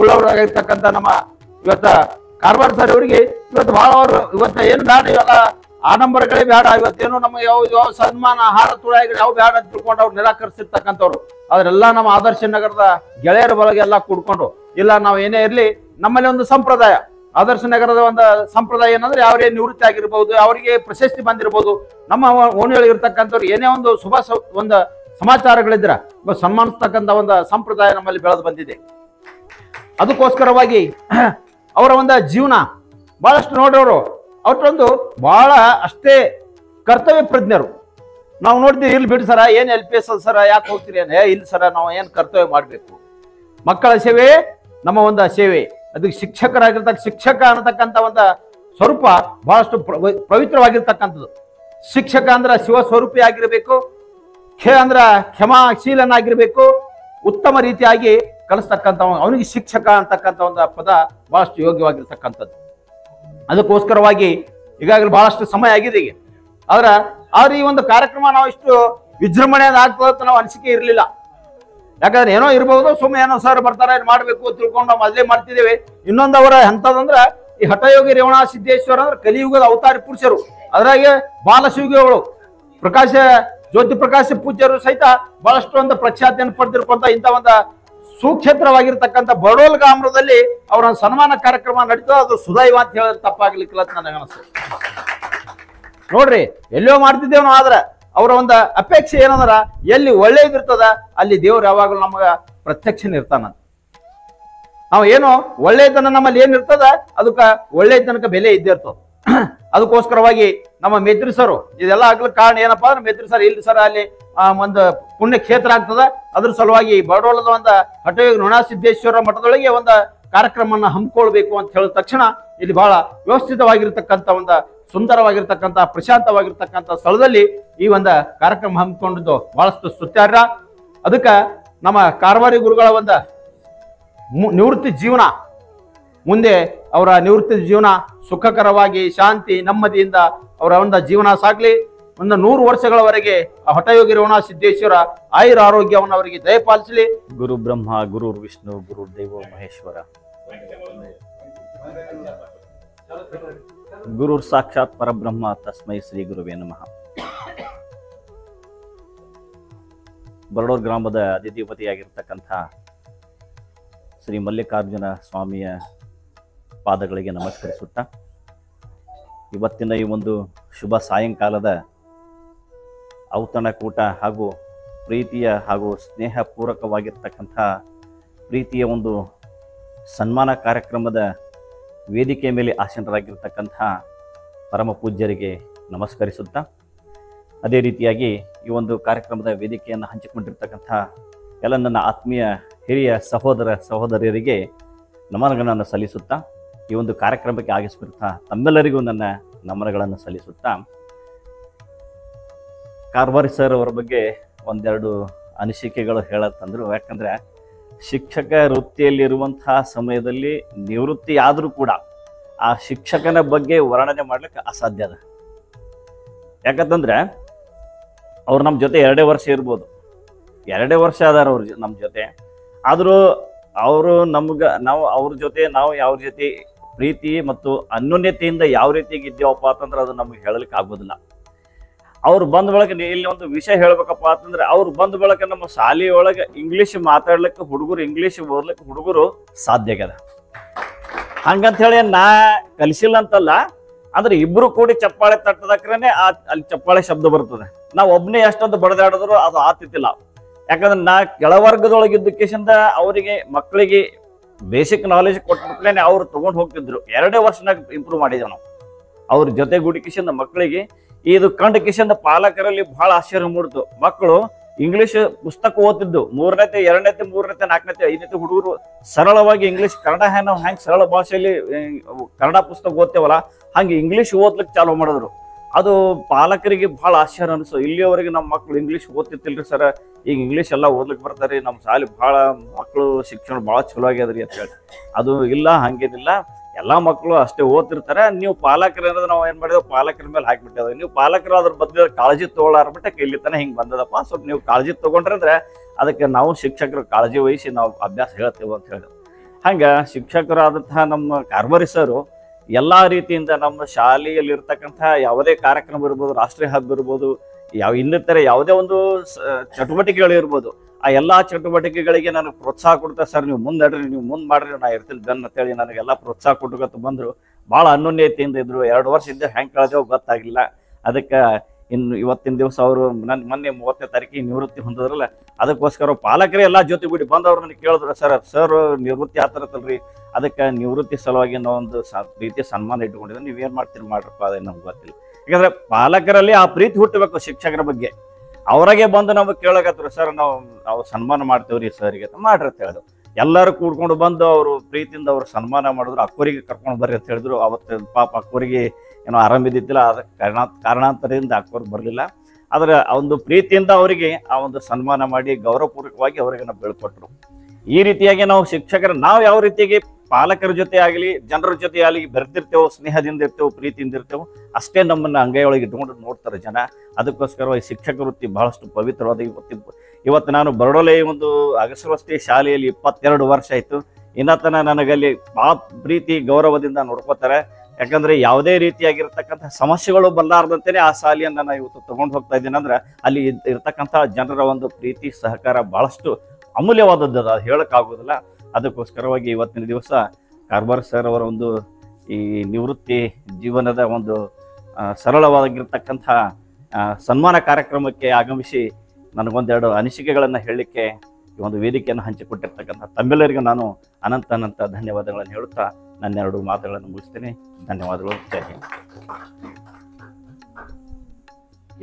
ಉಳ್ಳವರಾಗಿರ್ತಕ್ಕಂಥ ನಮ್ಮ ಇವತ್ತ ಕಾರ್ಬಾರ್ ಸರ್ ಅವರಿಗೆ ಇವತ್ತು ಬಹಳ ಅವರು ಇವತ್ತ ಏನು ಬೇಡ, ಇವೆಲ್ಲ ಆಡಂಬರಗಳೇ ಬೇಡ, ಇವತ್ತೇನು ನಮಗೆ ಯಾವ ಸನ್ಮಾನ ಆಹಾರ ತುಳಾಯಿಗಳು ಯಾವ ಬೇಡ ಅಂತ ತಿಳ್ಕೊಂಡು ಅವ್ರು ನಿರಾಕರಿಸಿರ್ತಕ್ಕಂಥವ್ರು. ಆದ್ರೆಲ್ಲ ನಮ್ಮ ಆದರ್ಶ ನಗರದ ಗೆಳೆಯರ ಬಳಗ ಎಲ್ಲ ಕೂಡ್ಕೊಂಡು, ಇಲ್ಲ ನಾವು ಏನೇ ಇರ್ಲಿ ನಮ್ಮಲ್ಲಿ ಒಂದು ಸಂಪ್ರದಾಯ, ಆದರ್ಶ ನಗರದ ಒಂದು ಸಂಪ್ರದಾಯ ಏನಂದ್ರೆ ಅವರೇ ನಿವೃತ್ತಿ ಆಗಿರ್ಬೋದು, ಅವರಿಗೆ ಪ್ರಶಸ್ತಿ ಬಂದಿರ್ಬೋದು, ನಮ್ಮ ಓಣಿಯಲ್ಲಿ ಇರ್ತಕ್ಕಂಥವ್ರು ಏನೇ ಒಂದು ಒಂದು ಸಮಾಚಾರಗಳಿದ್ರ ಸನ್ಮಾನಿಸ್ತಕ್ಕಂಥ ಒಂದು ಸಂಪ್ರದಾಯ ನಮ್ಮಲ್ಲಿ ಬೆಳೆದು ಬಂದಿದೆ. ಅದಕ್ಕೋಸ್ಕರವಾಗಿ ಅವರ ಒಂದು ಜೀವನ ಬಹಳಷ್ಟು ನೋಡೋರು ಅವ್ರೊಂದು ಬಹಳ ಅಷ್ಟೇ ಕರ್ತವ್ಯ ಪ್ರಜ್ಞರು. ನಾವು ನೋಡ್ತೀವಿ, ಇಲ್ಲಿ ಬಿಡಿ ಸರ ಏನ್ LPS ಸರ ಯಾಕೆ ಹೋಗ್ತೀರಿ ಅಂದ್ರೆ, ಇಲ್ಲಿ ಸರ ನಾವು ಏನ್ ಕರ್ತವ್ಯ ಮಾಡ್ಬೇಕು, ಮಕ್ಕಳ ಸೇವೆ ನಮ್ಮ ಒಂದು ಸೇವೆ, ಅದಕ್ಕೆ ಶಿಕ್ಷಕ ಅನ್ನತಕ್ಕಂಥ ಒಂದು ಸ್ವರೂಪ ಬಹಳಷ್ಟು ಪವಿತ್ರವಾಗಿರ್ತಕ್ಕಂಥದ್ದು. ಶಿಕ್ಷಕ ಅಂದ್ರ ಶಿವ ಸ್ವರೂಪಿ ಆಗಿರ್ಬೇಕು, ಅಂದ್ರ ಕ್ಷಮಾಶೀಲನಾಗಿರ್ಬೇಕು, ಉತ್ತಮ ರೀತಿಯಾಗಿ ಕಲಿಸ್ತಕ್ಕಂಥ ಅವನಿಗೆ ಶಿಕ್ಷಕ ಅಂತಕ್ಕಂಥ ಒಂದು ಪದ ಬಹಳಷ್ಟು ಯೋಗ್ಯವಾಗಿರ್ತಕ್ಕಂಥದ್ದು. ಅದಕ್ಕೋಸ್ಕರವಾಗಿ ಈಗಾಗಲೇ ಬಹಳಷ್ಟು ಸಮಯ ಆಗಿದೆ ಈಗ. ಆದ್ರೆ ಈ ಒಂದು ಕಾರ್ಯಕ್ರಮ ನಾವು ಇಷ್ಟು ವಿಜೃಂಭಣೆಯಿಂದ ಆಗ್ತದೆ ಅಂತ ನಾವು ಅನಿಸಿಕೆ ಇರಲಿಲ್ಲ. ಯಾಕಂದ್ರೆ ಏನೋ ಇರಬಹುದು, ಸುಮ್ಮನೆ ಏನೋ ಸರ್ ಬರ್ತಾರೆ ಮಾಡ್ಬೇಕು ತಿಳ್ಕೊಂಡು ನಾವು ಮೊದಲೇ ಮಾಡ್ತಿದ್ದೇವೆ. ಇನ್ನೊಂದು ಅವರ ಎಂಥದಂದ್ರ ಈ ಹಠಯೋಗಿ ರೇವಣ ಸಿದ್ದೇಶ್ವರ ಅಂದ್ರೆ ಕಲಿಯುಗದ ಅವತಾರಿ ಪುರುಷರು, ಅದ್ರಾಗೆ ಬಾಲಶಿವಗಳು ಜ್ಯೋತಿ ಪ್ರಕಾಶ ಪೂಜ್ಯರು ಸಹಿತ ಬಹಳಷ್ಟು ಒಂದು ಪ್ರಖ್ಯಾತಿಯನ್ನು ಪಡೆದಿರ್ಕೊಂತ ಇಂಥ ಒಂದು ಸುಕ್ಷೇತ್ರವಾಗಿರ್ತಕ್ಕಂಥ ಬಡೋಲ್ ಗ್ರಾಮದಲ್ಲಿ ಅವರ ಸನ್ಮಾನ ಕಾರ್ಯಕ್ರಮ ನಡೀತದ. ಅದು ಸುದೈವ ಅಂತ ಹೇಳಿದ್ರೆ ತಪ್ಪಾಗ್ಲಿಕ್ಕಿಲ್ಲ ಅಂತ ನನಗೆ ಅನಿಸ್ತದೆ. ನೋಡ್ರಿ, ಎಲ್ಲೋ ಮಾಡ್ತಿದ್ದೇವ್ ನಾವು, ಆದ್ರೆ ಅವರ ಒಂದು ಅಪೇಕ್ಷೆ ಏನಂದ್ರ ಎಲ್ಲಿ ಒಳ್ಳೇದಿರ್ತದ ಅಲ್ಲಿ ದೇವ್ರು ಯಾವಾಗಲೂ ನಮಗ ಪ್ರತ್ಯಕ್ಷನ ಇರ್ತಾನ. ನಾವು ಏನು ಒಳ್ಳೆಯತನ ನಮ್ಮಲ್ಲಿ ಏನಿರ್ತದ ಅದಕ್ಕೆ ಒಳ್ಳೆಯ ತನಕ ಬೆಲೆ ಇದ್ದೇ ಇರ್ತದ. ಅದಕ್ಕೋಸ್ಕರವಾಗಿ ನಮ್ಮ ಮೇತ್ರಿ ಸರ್ ಇದೆಲ್ಲ ಆಗ್ಲಿಕ್ಕೆ ಕಾರಣ ಏನಪ್ಪಾ ಅಂದ್ರೆ, ಮೇತ್ರಿ ಸರ್ ಇಲ್ಲಿ ಸರ್ ಅಲ್ಲಿ ಒಂದು ಪುಣ್ಯ ಕ್ಷೇತ್ರ ಆಗ್ತದ, ಅದ್ರ ಸಲುವಾಗಿ ಬಡೋಳದ ಒಂದು ಹಠಯೋಗಿ ಋಣಸಿದ್ದೇಶ್ವರ ಮಠದೊಳಗೆ ಒಂದು ಕಾರ್ಯಕ್ರಮನ ಹಮ್ಮಿಕೊಳ್ಬೇಕು ಅಂತ ಹೇಳಿದ ತಕ್ಷಣ ಇಲ್ಲಿ ಬಹಳ ವ್ಯವಸ್ಥಿತವಾಗಿರ್ತಕ್ಕಂಥ ಒಂದು ಸುಂದರವಾಗಿರ್ತಕ್ಕಂಥ ಪ್ರಶಾಂತವಾಗಿರ್ತಕ್ಕಂಥ ಸ್ಥಳದಲ್ಲಿ ಈ ಒಂದು ಕಾರ್ಯಕ್ರಮ ಹಮ್ಮಿಕೊಂಡಿದ್ದು ಬಹಳಷ್ಟು ಸ್ತುತ್ಯಾರ್ಹ. ಅದಕ್ಕೆ ನಮ್ಮ ಕಾರ್ವಾರಿ ಗುರುಗಳ ಒಂದು ನಿವೃತ್ತಿ ಜೀವನ, ಮುಂದೆ ಅವರ ನಿವೃತ್ತಿ ಜೀವನ ಸುಖಕರವಾಗಿ ಶಾಂತಿ ನೆಮ್ಮದಿಯಿಂದ ಅವರ ಒಂದು ಜೀವನ ಸಾಗಲಿ. ಒಂದು 100 ವರ್ಷಗಳವರೆಗೆ ಹಠಯೋಗಿ ರೇವಣ ಸಿದ್ದೇಶ್ವರ ಆಯುರ ಆರೋಗ್ಯವನ್ನು ಅವರಿಗೆ ದಯಪಾಲಿಸಲಿ. ಗುರು ಬ್ರಹ್ಮ ಗುರು ವಿಷ್ಣು ಗುರು ದೇವೋ ಮಹೇಶ್ವರ, ಗುರು ಸಾಕ್ಷಾತ್ ಪರಬ್ರಹ್ಮ ತಸ್ಮೈ ಶ್ರೀ ಗುರುವೇ ನಮಃ. ಬರಡೂರು ಗ್ರಾಮದ ಅಧಿದೇವತೆಯಾಗಿರ್ತಕ್ಕಂಥ ಶ್ರೀ ಮಲ್ಲಿಕಾರ್ಜುನ ಸ್ವಾಮಿಯ ಪಾದಗಳಿಗೆ ನಮಸ್ಕರಿಸುತ್ತಾ, ಇವತ್ತಿನ ಈ ಒಂದು ಶುಭ ಸಾಯಂಕಾಲದ ಔತಣಕೂಟ ಹಾಗೂ ಪ್ರೀತಿಯ ಹಾಗೂ ಸ್ನೇಹಪೂರ್ವಕವಾಗಿರ್ತಕ್ಕಂಥ ಪ್ರೀತಿಯ ಒಂದು ಸನ್ಮಾನ ಕಾರ್ಯಕ್ರಮದ ವೇದಿಕೆ ಮೇಲೆ ಆಸೀನರಾಗಿರ್ತಕ್ಕಂಥ ಪರಮ ಪೂಜ್ಯರಿಗೆ ನಮಸ್ಕರಿಸುತ್ತಾ, ಅದೇ ರೀತಿಯಾಗಿ ಈ ಒಂದು ಕಾರ್ಯಕ್ರಮದ ವೇದಿಕೆಯನ್ನು ಹಂಚಿಕೊಂಡಿರ್ತಕ್ಕಂಥ ಎಲ್ಲ ನನ್ನ ಆತ್ಮೀಯ ಹಿರಿಯ ಸಹೋದರಿಯರಿಗೆ ನಮನಗಳನ್ನು ಸಲ್ಲಿಸುತ್ತಾ, ಈ ಒಂದು ಕಾರ್ಯಕ್ರಮಕ್ಕೆ ಆಗಮಿಸಿರುತ್ತಾ ತಮ್ಮೆಲ್ಲರಿಗೂ ನನ್ನ ನಮನಗಳನ್ನು ಸಲ್ಲಿಸುತ್ತಾ, ಕಾರ್ಬಾರಿ ಸರ್ ಅವರ ಬಗ್ಗೆ ಒಂದೆರಡು ಅನಿಸಿಕೆಗಳು ಹೇಳತ್ತಂದ್ರು. ಯಾಕಂದರೆ ಶಿಕ್ಷಕ ವೃತ್ತಿಯಲ್ಲಿರುವಂತಹ ಸಮಯದಲ್ಲಿ ನಿವೃತ್ತಿ ಆದರೂ ಕೂಡ ಆ ಶಿಕ್ಷಕನ ಬಗ್ಗೆ ವರ್ಣನೆ ಮಾಡ್ಲಿಕ್ಕೆ ಅಸಾಧ್ಯ ಅದ. ಯಾಕಂತಂದ್ರೆ ಅವ್ರು ನಮ್ಮ ಜೊತೆ 2 ವರ್ಷ ಇರ್ಬೋದು, 2 ವರ್ಷ ಅದಾರ ಅವ್ರ ನಮ್ಮ ಜೊತೆ. ಆದರೂ ಅವರು ನಾವು ಅವ್ರ ಜೊತೆ ನಾವು ಯಾವ ರೀತಿ ಪ್ರೀತಿ ಮತ್ತು ಅನ್ಯೋನ್ಯತೆಯಿಂದ ಯಾವ ರೀತಿಯಾಗಿ ಇದ್ದೇವಪ್ಪ ಅಂತಂದ್ರೆ ಅದು ನಮ್ಗೆ ಹೇಳಲಿಕ್ಕೆ ಆಗೋದಿಲ್ಲ. ಅವ್ರು ಬಂದ ಬಳಕ ಇಲ್ಲಿ ಒಂದು ವಿಷಯ ಹೇಳ್ಬೇಕಪ್ಪ ಅಂತಂದ್ರೆ, ಅವ್ರು ಬಂದ ಬಳಕ ನಮ್ಮ ಶಾಲೆಯೊಳಗೆ ಇಂಗ್ಲೀಷ್ ಮಾತಾಡ್ಲಿಕ್ಕೆ ಹುಡುಗರು, ಇಂಗ್ಲೀಷ್ ಓದ್ಲಿಕ್ಕೆ ಹುಡುಗರು ಸಾಧ್ಯ ಆಗ್ಯದ. ಹಂಗಂತ ಹೇಳಿ ನಾ ಕಲಿಸಿಲ್ಲ ಅಂತಲ್ಲ, ಅಂದ್ರೆ ಇಬ್ರು ಕೂಡಿ ಚಪ್ಪಾಳೆ ತಟ್ಟದಕ್ರೇನೆ ಅಲ್ಲಿ ಚಪ್ಪಾಳೆ ಶಬ್ದ ಬರ್ತದೆ. ನಾವು ಒಬ್ಬನೇ ಎಷ್ಟೊಂದು ಬಡದಾಡಿದ್ರು ಅದು ಆತಿತ್ತಿಲ್ಲ. ಯಾಕಂದ್ರೆ ನಾ ಕೆಳವರ್ಗದೊಳಗಿದ್ದಕ್ಕಿಂತ ಅವರಿಗೆ ಮಕ್ಕಳಿಗೆ ಬೇಸಿಕ್ ನಾಲೆಜ್ ಕೊಟ್ಟಬಿಟ್ರೇನೆ ಅವ್ರು ತಗೊಂಡು ಹೋಗ್ತಿದ್ರು. 2 ವರ್ಷನಾಗ ಇಂಪ್ರೂವ್ ಮಾಡಿದ್ದೇವೆ ನಾವು. ಅವ್ರ ಜೊತೆ ಗುಡಿ ಕಿಶಿಂದ ಮಕ್ಕಳಿಗೆ ಇದು ಕಂಡ ಕಿಶಿಂದ ಪಾಲಕರಲ್ಲಿ ಬಹಳ ಆಶ್ಚರ್ಯ ಮೂಡ್ತು. ಮಕ್ಕಳು ಇಂಗ್ಲಿಷ್ ಪುಸ್ತಕ ಓದ್ತಿದ್ದು 3ನೇತೆ 2ನೇತೆ 3ನೇತೆ 4ನೇತೆ 5ನೇತೆ ಹುಡುಗರು ಸರಳವಾಗಿ ಇಂಗ್ಲಿಷ್ ಕನ್ನಡ ನಾವು ಹೆಂಗೆ ಸರಳ ಭಾಷೆಯಲ್ಲಿ ಕನ್ನಡ ಪುಸ್ತಕ ಓದ್ತೇವಲ್ಲ ಹಂಗೆ ಇಂಗ್ಲಿಷ್ ಓದ್ಲಿಕ್ಕೆ ಚಾಲೂ ಮಾಡಿದ್ರು. ಅದು ಪಾಲಕರಿಗೆ ಬಹಳ ಆಶ್ಚರ್ಯ ಅನಿಸ್ತು. ಇಲ್ಲಿಯವರೆಗೆ ನಮ್ಮ ಮಕ್ಕಳು ಇಂಗ್ಲಿಷ್ ಓದ್ತಿರ್ತಿಲ್ರಿ ಸರ್, ಈಗ ಇಂಗ್ಲಿಷ್ ಎಲ್ಲ ಓದ್ಲಿಕ್ಕೆ ಬರ್ತಾರೆ, ನಮ್ಮ ಶಾಲೆ ಬಹಳ ಮಕ್ಕಳು ಶಿಕ್ಷಣ ಭಾಳ ಚಲೋ ಆಗ್ಯದ್ರಿ ಅಂತ ಹೇಳಿ. ಅದು ಇಲ್ಲ, ಹಂಗೇನಿಲ್ಲ, ಎಲ್ಲಾ ಮಕ್ಕಳು ಅಷ್ಟೇ ಓದ್ತಿರ್ತಾರೆ. ನೀವು ಪಾಲಕರು ಅನ್ನೋದು ನಾವು ಏನ್ ಮಾಡಿದ್ವಿ, ಪಾಲಕರ ಮೇಲೆ ಹಾಕಿಬಿಟ್ಟಿದ್ವಿ. ನೀವು ಪಾಲಕರು ಅದ್ರ ಬಗ್ಗೆ ಕಾಳಜಿ ತಗೊಳ್ಳಾರ್ಬಿಟ್ಟೆ ಇಲ್ಲಿ ತನಕ ಹಿಂಗೆ ಬಂದದಪ್ಪ. ಸ್ವಲ್ಪ ನೀವು ಕಾಳಜಿ ತಗೊಂಡ್ರೆ ಅದಕ್ಕೆ ನಾವು ಶಿಕ್ಷಕರು ಕಾಳಜಿ ವಹಿಸಿ ನಾವು ಅಭ್ಯಾಸ ಹೇಳ್ತೇವೆ ಅಂತ ಹೇಳಿದ್ರು. ಹಂಗೆ ಶಿಕ್ಷಕರಾದಂತಹ ನಮ್ಮ ಕಾರ್ಬಾರಿ ಸರು ಎಲ್ಲಾ ರೀತಿಯಿಂದ ನಮ್ಮ ಶಾಲೆಯಲ್ಲಿ ಇರ್ತಕ್ಕಂಥ ಯಾವುದೇ ಕಾರ್ಯಕ್ರಮ ಇರ್ಬೋದು, ರಾಷ್ಟ್ರೀಯ ಹಬ್ಬ ಇರ್ಬೋದು, ಇನ್ನಿತರೆ ಯಾವುದೇ ಒಂದು ಚಟುವಟಿಕೆಗಳು ಇರ್ಬೋದು, ಆ ಎಲ್ಲಾ ಚಟುವಟಿಕೆಗಳಿಗೆ ನನಗೆ ಪ್ರೋತ್ಸಾಹ ಕೊಡ್ತಾರೆ. ಸರ್ ನೀವು ಮುಂದಡ್ರಿ, ನೀವು ಮುಂದೆ ಮಾಡ್ರಿ, ನಾ ಇರ್ತೀನಿ ಬೆನ್ ಅಂತೇಳಿ ನನಗೆಲ್ಲ ಪ್ರೋತ್ಸಾಹ ಕೊಟ್ಟು ಬಂದರು. ಭಾಳ ಅನ್ಯೋನ್ಯತೆಯಿಂದ ಇದ್ರು. 2 ವರ್ಷ ಇದ್ದ ಹೆಂಗೆ ಕಳೆದೇವು ಗೊತ್ತಾಗಿಲ್ಲ. ಅದಕ್ಕೆ ಇನ್ನು ಇವತ್ತಿನ ದಿವಸ ಅವರು ನನ್ನ ಮೊನ್ನೆ 30ನೇ ತಾರೀಕಿಗೆ ನಿವೃತ್ತಿ ಹೊಂದಿದ್ರಲ್ಲ, ಅದಕ್ಕೋಸ್ಕರ ಪಾಲಕರೇ ಎಲ್ಲ ಜೊತೆಗೂಡಿ ಬಂದವ್ರು ನನಗೆ ಕೇಳಿದ್ರು, ಸರ್ ನಿವೃತ್ತಿ ಆಗ್ತಾರತ್ತಲ್ರಿ, ಅದಕ್ಕೆ ನಿವೃತ್ತಿ ಸಲುವಾಗಿ ನಾವೊಂದು ಪ್ರೀತಿ ಸನ್ಮಾನ ಇಟ್ಕೊಂಡಿದ್ದೆ, ನೀವೇನು ಮಾಡ್ತೀರಿ ಮಾಡ್ರಪ್ಪ, ಅದೇ ನಮ್ಗೆ ಗೊತ್ತಿಲ್ಲ. ಯಾಕಂದ್ರೆ ಪಾಲಕರಲ್ಲಿ ಆ ಪ್ರೀತಿ ಹುಟ್ಟಬೇಕು ಶಿಕ್ಷಕರ ಬಗ್ಗೆ. ಅವರಾಗೆ ಬಂದು ನಮಗೆ ಕೇಳಕತ್ರು, ಸರ್ ನಾವು ಸನ್ಮಾನ ಮಾಡ್ತೇವ್ರಿ ಸರ್ಗೆ, ಮಾಡ್ರಿ ಅಂತ ಹೇಳಿದ್ರು. ಎಲ್ಲರೂ ಕೂಡ್ಕೊಂಡು ಬಂದು ಅವರು ಪ್ರೀತಿಯಿಂದ ಅವ್ರು ಸನ್ಮಾನ ಮಾಡಿದ್ರು. ಅಕ್ಕೋರಿಗೆ ಕರ್ಕೊಂಡು ಬರ್ರಿ ಅಂತ ಹೇಳಿದ್ರು. ಅವತ್ತು ಪಾಪ ಅಕ್ಕೋರಿಗೆ ಏನೋ ಆರಾಮಿದ್ದಿದ್ದಿಲ್ಲ, ಅದಕ್ಕೆ ಕಾರಣಾಂತರದಿಂದ ಅಕ್ಕೋರು ಬರಲಿಲ್ಲ. ಆದರೆ ಆ ಒಂದು ಪ್ರೀತಿಯಿಂದ ಅವರಿಗೆ ಆ ಒಂದು ಸನ್ಮಾನ ಮಾಡಿ ಗೌರವಪೂರ್ವಕವಾಗಿ ಅವರಿಗೆ ನಾವು ಬೆಳ್ಕೊಟ್ರು. ಈ ರೀತಿಯಾಗಿ ನಾವು ಶಿಕ್ಷಕರು ನಾವು ಯಾವ ರೀತಿಯಾಗಿ ಪಾಲಕರ ಜೊತೆ ಆಗಲಿ ಜನರ ಜೊತೆ ಆಗಲಿ ಬೆರೆತಿರ್ತೇವೆ, ಸ್ನೇಹದಿಂದ ಇರ್ತೇವೆ, ಪ್ರೀತಿಯಿಂದ ಇರ್ತೇವೆ, ಅಷ್ಟೇ ನಮ್ಮನ್ನು ಅಂಗೈಯೊಳಗೆ ಇಟ್ಕೊಂಡು ನೋಡ್ತಾರೆ ಜನ. ಅದಕ್ಕೋಸ್ಕರವಾಗಿ ಶಿಕ್ಷಕ ವೃತ್ತಿ ಬಹಳಷ್ಟು ಪವಿತ್ರವಾದ ಇವತ್ತು ನಾನು ಬರಡೋಲೆ ಒಂದು ಅಗಸರವಸ್ತಿ ಶಾಲೆಯಲ್ಲಿ 22 ವರ್ಷ ಆಯಿತು. ಇನ್ನತನ ನನಗಲ್ಲಿ ಭಾಳ ಪ್ರೀತಿ ಗೌರವದಿಂದ ನೋಡ್ಕೋತಾರೆ. ಯಾಕಂದ್ರೆ ಯಾವುದೇ ರೀತಿಯಾಗಿರ್ತಕ್ಕಂಥ ಸಮಸ್ಯೆಗಳು ಬರಲಾರ್ದಂತೆಯೇ ಆ ಶಾಲೆಯನ್ನು ನಾನು ಇವತ್ತು ತಗೊಂಡು ಹೋಗ್ತಾ ಇದ್ದೀನಿ. ಅಂದ್ರೆ ಅಲ್ಲಿ ಇರ್ತಕ್ಕಂಥ ಜನರ ಒಂದು ಪ್ರೀತಿ ಸಹಕಾರ ಬಹಳಷ್ಟು ಅಮೂಲ್ಯವಾದದ್ದು, ಅದು ಹೇಳಕ್ಕಾಗೋದಿಲ್ಲ. ಅದಕ್ಕೋಸ್ಕರವಾಗಿ ಇವತ್ತಿನ ದಿವಸ ಕಾರ್ಬಾರ್ ಸರ್ ಅವರ ಒಂದು ಈ ನಿವೃತ್ತಿ ಜೀವನದ ಒಂದು ಸರಳವಾಗಿರ್ತಕ್ಕಂಥ ಸನ್ಮಾನ ಕಾರ್ಯಕ್ರಮಕ್ಕೆ ಆಗಮಿಸಿ ನನಗೊಂದೆರಡು ಅನಿಸಿಕೆಗಳನ್ನು ಹೇಳಲಿಕ್ಕೆ ಈ ಒಂದು ವೇದಿಕೆಯನ್ನು ಹಂಚಿಕೊಟ್ಟಿರ್ತಕ್ಕಂಥ ತಮ್ಮೆಲ್ಲರಿಗೂ ನಾನು ಅನಂತ ಧನ್ಯವಾದಗಳನ್ನು ಹೇಳುತ್ತಾ ನನ್ನ 2 ಮಾತುಗಳನ್ನು ಮುಗಿಸ್ತೇನೆ. ಧನ್ಯವಾದಗಳು. ಜೈ ಹಿಂದ್.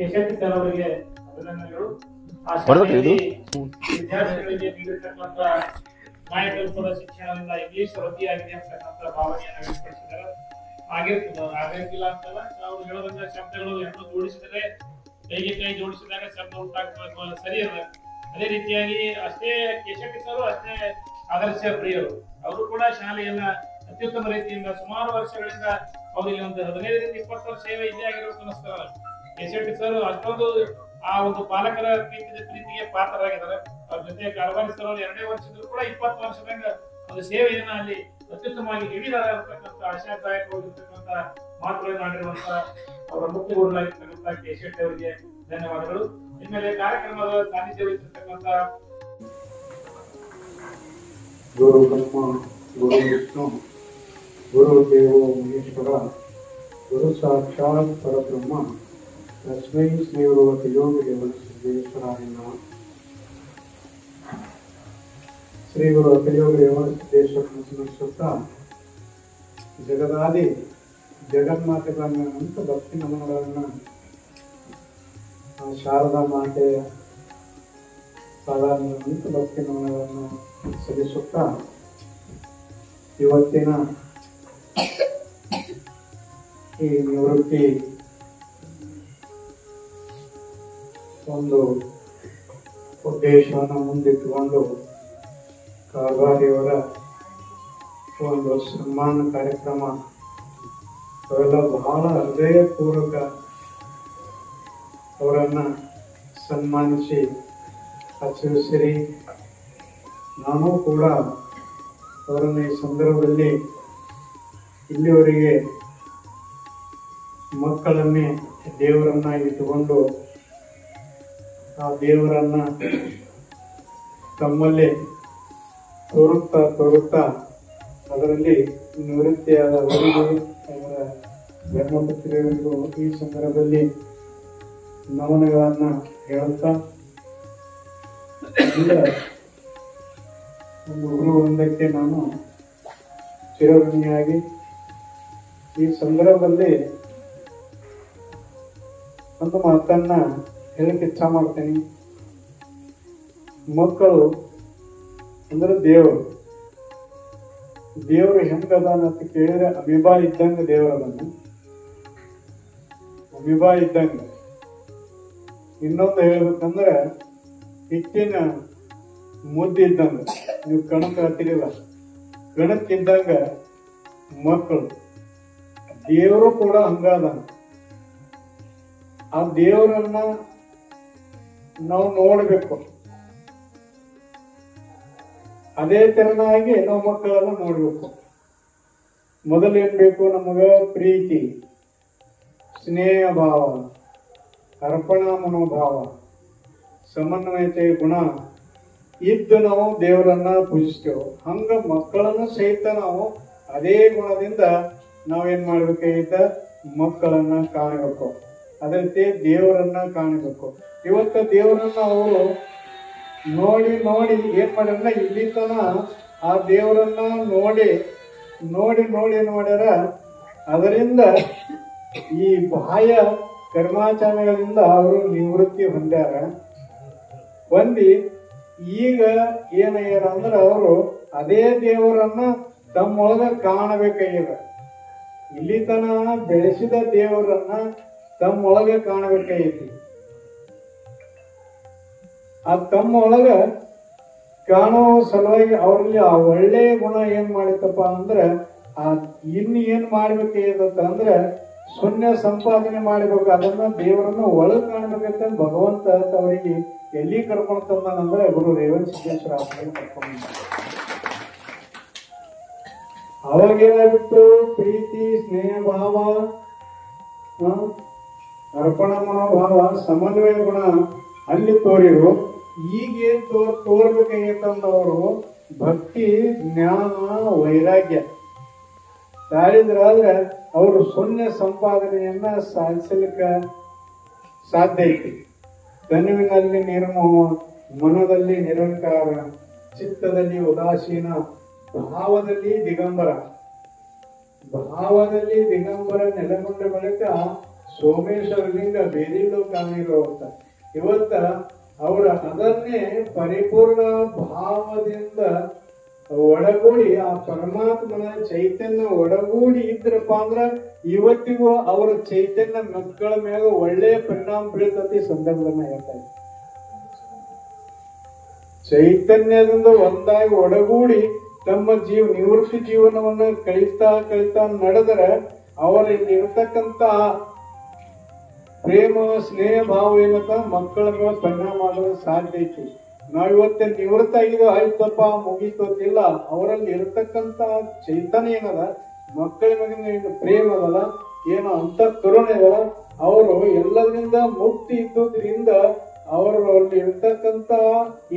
ಯಶಸ್ವಿ ಸರ್ ಅವರಿಗೆ ಅಭಿನಂದನೆಗಳು. ವಿದ್ಯಾರ್ಥಿಗಳಿಗೆ ನೀಡಿರ್ತಕ್ಕಂಥ ನಾಯಕತ್ವದ ಶಿಕ್ಷಣದಿಂದ ಇಂಗ್ಲಿಷ್ ವೃತ್ತಿಯಾಗಿದೆ ಅಂತಕ್ಕಂಥ ಭಾವನೆಯನ್ನು ವ್ಯಕ್ತಪಡಿಸಿದ್ದಾರೆ. ಆಗಿರ್ತಿಲ್ಲ ಅಂತಲ್ಲ, ಅವರು ಹೇಳೋದ್ರಿಂದ ಶಬ್ದಗಳು ಎರಡು ಜೋಡಿಸಿದರೆ ಕೈಗೆ ಕೈ ಜೋಡಿಸಿದಾಗ ಶಬ್ದ ಉಂಟಾಗಬೇಕು, ಸರಿ ಅದ. ಅದೇ ರೀತಿಯಾಗಿ ಅಷ್ಟೇ ಕೇಶವ ಸರ್ ಅಷ್ಟೇ ಆದರ್ಶ ಪ್ರಿಯರು. ಅವರು ಕೂಡ ಶಾಲೆಯನ್ನ ಅತ್ಯುತ್ತಮ ರೀತಿಯಿಂದ ಸುಮಾರು ವರ್ಷಗಳಿಂದ ಅವರು ಇಲ್ಲಿ ಒಂದು 15ರಿಂದ 20 ವರ್ಷ ಸೇವೆ ಇಲ್ಲೇ ಆಗಿರೋದು ಅನ್ನಿಸ್ತಾರಲ್ಲ. ಕೇಶವ ಸರ್ ಅಷ್ಟೊಂದು ಆ ಒಂದು ಪಾಲಕರ ಪ್ರೀತಿಗೆ ಪಾತ್ರರಾಗಿದ್ದಾರೆ. ಅವ್ರ ಜೊತೆ ಕಾರ್ಬಾರಿ ಸರ್ ಅವರು 2 ವರ್ಷದಲ್ಲೂ ಕೂಡ 20 ವರ್ಷದಂಗ ಒಂದು ಸೇವೆಯನ್ನ ಅಲ್ಲಿ ಅತ್ಯುತ್ತಮವಾಗಿ ಹಿಡಿದಾರ ಇರತಕ್ಕಂಥ ಆಶಾದಾಯಕವಾಗಿರ್ತಕ್ಕಂಥ ಮಾತುಗಳನ್ನು ಆಡಿರುವಂತ ಅವರ ಮುಖ್ಯ ಗುರುಗಳಾಗಿರ್ತಕ್ಕಂಥ ಕೇಶವ್ ಅವರಿಗೆ ಧನ್ಯವಾದಗಳು. ಇನ್ಮೇಲೆ ಕಾರ್ಯಕ್ರಮದ ಸಾನ್ನಿಧ್ಯ ವಹಿಸಿರ್ತಕ್ಕಂಥ ಗುರು ಬ್ರಹ್ಮ ಗುರು ವಿಷ್ಣು ಗುರು ದೇವೋ ಮಹೇಶ್ವರ ಗುರು ಸಾಕ್ಷಾತ್ ಪರಬ್ರಹ್ಮ ತಸ್ಮೈ ಶ್ರೀ ಯೋಗಿ ದೇವಸ್ಥಾನ ಶ್ರೀ ಗುರು ಅತಿಯೋಗಿ ದೇವಸ್ಥಾನ ಸ್ಮರಿಸುತ್ತಾ ಜಗದಾದಿ ಜಗನ್ಮಾತೆಗಳನ್ನ ಭಕ್ತಿ ನಮನಗಳನ್ನು ಶಾರದಾ ಮಾತೆಯ ಸಾಧಾರಣ ಭಕ್ತಿ ನಮನಗಳನ್ನು ಸಲ್ಲಿಸುತ್ತಾ ಇವತ್ತಿನ ಈ ನಿವೃತ್ತಿ ಒಂದು ಉದ್ದೇಶವನ್ನು ಮುಂದಿಟ್ಟುಕೊಂಡು ಕಾರ್ಬಾರಿಯವರ ಒಂದು ಸನ್ಮಾನ ಕಾರ್ಯಕ್ರಮ ಅವೆಲ್ಲ ಬಹಳ ಹೃದಯಪೂರ್ವಕ ಅವರನ್ನು ಸನ್ಮಾನಿಸಿ ಆಚರಿಸಿರಿ. ನಾನು ಕೂಡ ಅವರನ್ನು ಈ ಸಂದರ್ಭದಲ್ಲಿ ಇಲ್ಲಿವರೆಗೆ ಮಕ್ಕಳನ್ನೇ ದೇವರನ್ನಾಗಿ ಇಟ್ಟುಕೊಂಡು ಆ ದೇವರನ್ನ ತಮ್ಮಲ್ಲೇ ತೋರುತ್ತಾ ಅದರಲ್ಲಿ ನಿವೃತ್ತಿಯಾದವರಿಗೆ ಅವರ ಧರ್ಮಪತ್ರಿಯರಿಗೂ ಈ ಸಂದರ್ಭದಲ್ಲಿ ನಮನಗಳನ್ನು ಹೇಳುತ್ತಾ ಒಂದು ಗುರುವೃಂದಕ್ಕೆ ನಾನು ಚಿರಋಣಿಯಾಗಿ ಈ ಸಂದರ್ಭದಲ್ಲಿ ಒಂದು ಮಾತನ್ನ ಹೇಳಕ್ಕೆ ಇಚ್ಛಾ ಮಾಡ್ತೇನೆ. ಮಕ್ಕಳು ಅಂದ್ರೆ ದೇವರು ಹೆಂಗದಾನ ಅಂತ ಕೇಳಿದ್ರೆ ಅಮೀಬಾ ಇದ್ದಂಗ ದೇವರದನ್ನ, ಅಮೀಬಾ ಇದ್ದಂಗ. ಇನ್ನೊಂದು ಹೇಳ್ಬೇಕಂದ್ರೆ ಹಿಟ್ಟಿನ ಮುದ್ದಿದ್ದಂಗ, ನೀವು ಕಣಕ್ ಹತ್ತಿರಿಲ್ಲ, ಕಣಕ್ಕಿದ್ದಂಗ ಮಕ್ಕಳು. ದೇವರು ಕೂಡ ಹಂಗಾದಾನ. ಆ ದೇವರನ್ನ ನಾವು ನೋಡ್ಬೇಕು. ಅದೇ ತೆರನಾಗಿ ನಾವು ಮಕ್ಕಳನ್ನ ನೋಡ್ಬೇಕು. ಮೊದಲು ಏನ್ ಬೇಕು ನಮಗ? ಪ್ರೀತಿ, ಸ್ನೇಹ ಭಾವ, ಅರ್ಪಣಾ ಮನೋಭಾವ, ಸಮನ್ವಯತೆ ಗುಣ ಇದ್ದು ನಾವು ದೇವರನ್ನ ಪೂಜಿಸ್ತೇವೆ. ಹಂಗ ಮಕ್ಕಳನ್ನು ಸಹಿತ ನಾವು ಅದೇ ಗುಣದಿಂದ ನಾವೇನ್ ಮಾಡ್ಬೇಕಾಗಿತ್ತ? ಮಕ್ಕಳನ್ನ ಕಾಣಬೇಕು. ಅದೇ ರೀತಿ ದೇವರನ್ನ ಕಾಣಬೇಕು. ಇವತ್ತ ದೇವರನ್ನ ಅವರು ನೋಡಿ ನೋಡಿ ಏನ್ ಮಾಡ್ಯಾರ? ಇಲ್ಲಿ ತನ ಆ ದೇವರನ್ನ ನೋಡಿ ನೋಡಿ ನೋಡಿ ಏನ್ ಮಾಡ್ಯಾರ? ಅದರಿಂದ ಈ ಬಾಹ್ಯ ಕರ್ಮಾಚರಣೆಗಳಿಂದ ಅವರು ನಿವೃತ್ತಿ ಹೊಂದ್ಯಾರ. ಹೊಂದಿ ಈಗ ಏನಾಗ್ಯಾರ ಅಂದ್ರೆ ಅವರು ಅದೇ ದೇವರನ್ನ ತಮ್ಮೊಳಗ ಕಾಣಬೇಕಾಗ್ಯದ. ಇಲ್ಲಿ ತನ ಬೆಳೆಸಿದ ದೇವರನ್ನ ತಮ್ಮೊಳಗ ಕಾಣಬೇಕಾಗೈತಿ. ಆ ತಮ್ಮೊಳಗ ಕಾಣೋ ಸಲುವಾಗಿ ಅವರಲ್ಲಿ ಆ ಒಳ್ಳೆಯ ಗುಣ ಏನ್ ಮಾಡಿತಪ್ಪ ಅಂದ್ರೆ ಆ ಇನ್ನು ಏನ್ ಮಾಡ್ಬೇಕಾಗತ್ತ ಅಂದ್ರೆ ಶೂನ್ಯ ಸಂಪಾದನೆ ಮಾಡಬೇಕು. ಅದನ್ನ ದೇವರನ್ನ ಒಳಗ್ ಕಾಣ್ಬೇಕಂತ ಭಗವಂತ ಅವರಿಗೆ ಎಲ್ಲಿ ಕರ್ಕೊಂಡು ತಂದಾನಂದ್ರೆ ಗುರು ರೇವಣ ಸಿದ್ದೇಶ್ವರ ಕರ್ಕೊಂಡು. ಅವಾಗೇನಾಗಿತ್ತು? ಪ್ರೀತಿ, ಸ್ನೇಹ ಭಾವ, ಅರ್ಪಣ ಮನೋಭಾವ, ಸಮನ್ವಯ ಗುಣ ಅಲ್ಲಿ ತೋರಿರು. ಈಗೇನ್ ತೋರ್ಬೇಕಾಗಿತ್ತಂದವರು ಭಕ್ತಿ, ಜ್ಞಾನ, ವೈರಾಗ್ಯ ತಾಳಿದ್ರಾದ್ರೆ ಅವರು ಶೂನ್ಯ ಸಂಪಾದನೆಯನ್ನ ಸಾಧಿಸಲಿಕ್ಕ ಸಾಧ್ಯ ಐತಿ. ತನುವಿನಲ್ಲಿ ನಿರ್ಮೋಹ, ಮನದಲ್ಲಿ ನಿರಂಕಾರ, ಚಿತ್ತದಲ್ಲಿ ಉದಾಸೀನ, ಭಾವದಲ್ಲಿ ದಿಗಂಬರ. ಭಾವದಲ್ಲಿ ದಿಗಂಬರ ನೆಲೆಗೊಂಡ ಬಳಿಕ ಸೋಮೇಶ್ವರ ಲಿಂಗ ಬೇರಿಲ್ಲೋ ಕಾಣಿರುವಂತ. ಇವತ್ತ ಅವರ ಅದನ್ನೇ ಪರಿಪೂರ್ಣ ಭಾವದಿಂದ ಒಡಗೂಡಿ ಆ ಪರಮಾತ್ಮನ ಚೈತನ್ಯ ಒಡಗೂಡಿ ಇದ್ರಪ್ಪ ಅಂದ್ರ ಇವತ್ತಿಗೂ ಅವರ ಚೈತನ್ಯ ಮಕ್ಕಳ ಮೇಲೆ ಒಳ್ಳೆಯ ಪರಿಣಾಮ ಬೀಳ್ತತಿ. ಸಂದರ್ಭದನ್ನ ಹೇಳ್ತಾ ಇದ್ದೆ, ಚೈತನ್ಯದಿಂದ ಒಂದಾಗಿ ಒಡಗೂಡಿ ತಮ್ಮ ನಿವೃತ್ತಿ ಜೀವನವನ್ನು ಕಳಿತಾ ನಡೆದರೆ ಅವರಲ್ಲಿ ಇರತಕ್ಕಂತ ಪ್ರೇಮ, ಸ್ನೇಹ ಭಾವ ಏನಂತ ಮಕ್ಕಳ ಮೇಲೆ ಪರಿಣಾಮ ಆಗಲು ಸಾಧ್ಯ ಐತಿ. ನಾವಿವತ್ತೆ ನಿವೃತ್ತ ಆಗಿದ್ದು ಆಯ್ತಪ್ಪ ಮುಗೀತೋತಿಲ್ಲ. ಅವರಲ್ಲಿ ಇರತಕ್ಕಂತ ಚೈತನ್ಯ ಏನದ, ಮಕ್ಕಳ ಮೇಲೆ ಪ್ರೇಮ ಅದಲ್ಲ, ಏನೋ ಅಂತ ಕರುಣೆ ಅದಲ್ಲ, ಅವರು ಎಲ್ಲರಿಂದ ಮುಕ್ತಿ ಇದ್ದುದ್ರಿಂದ ಅವರಲ್ಲಿ ಇರ್ತಕ್ಕಂತ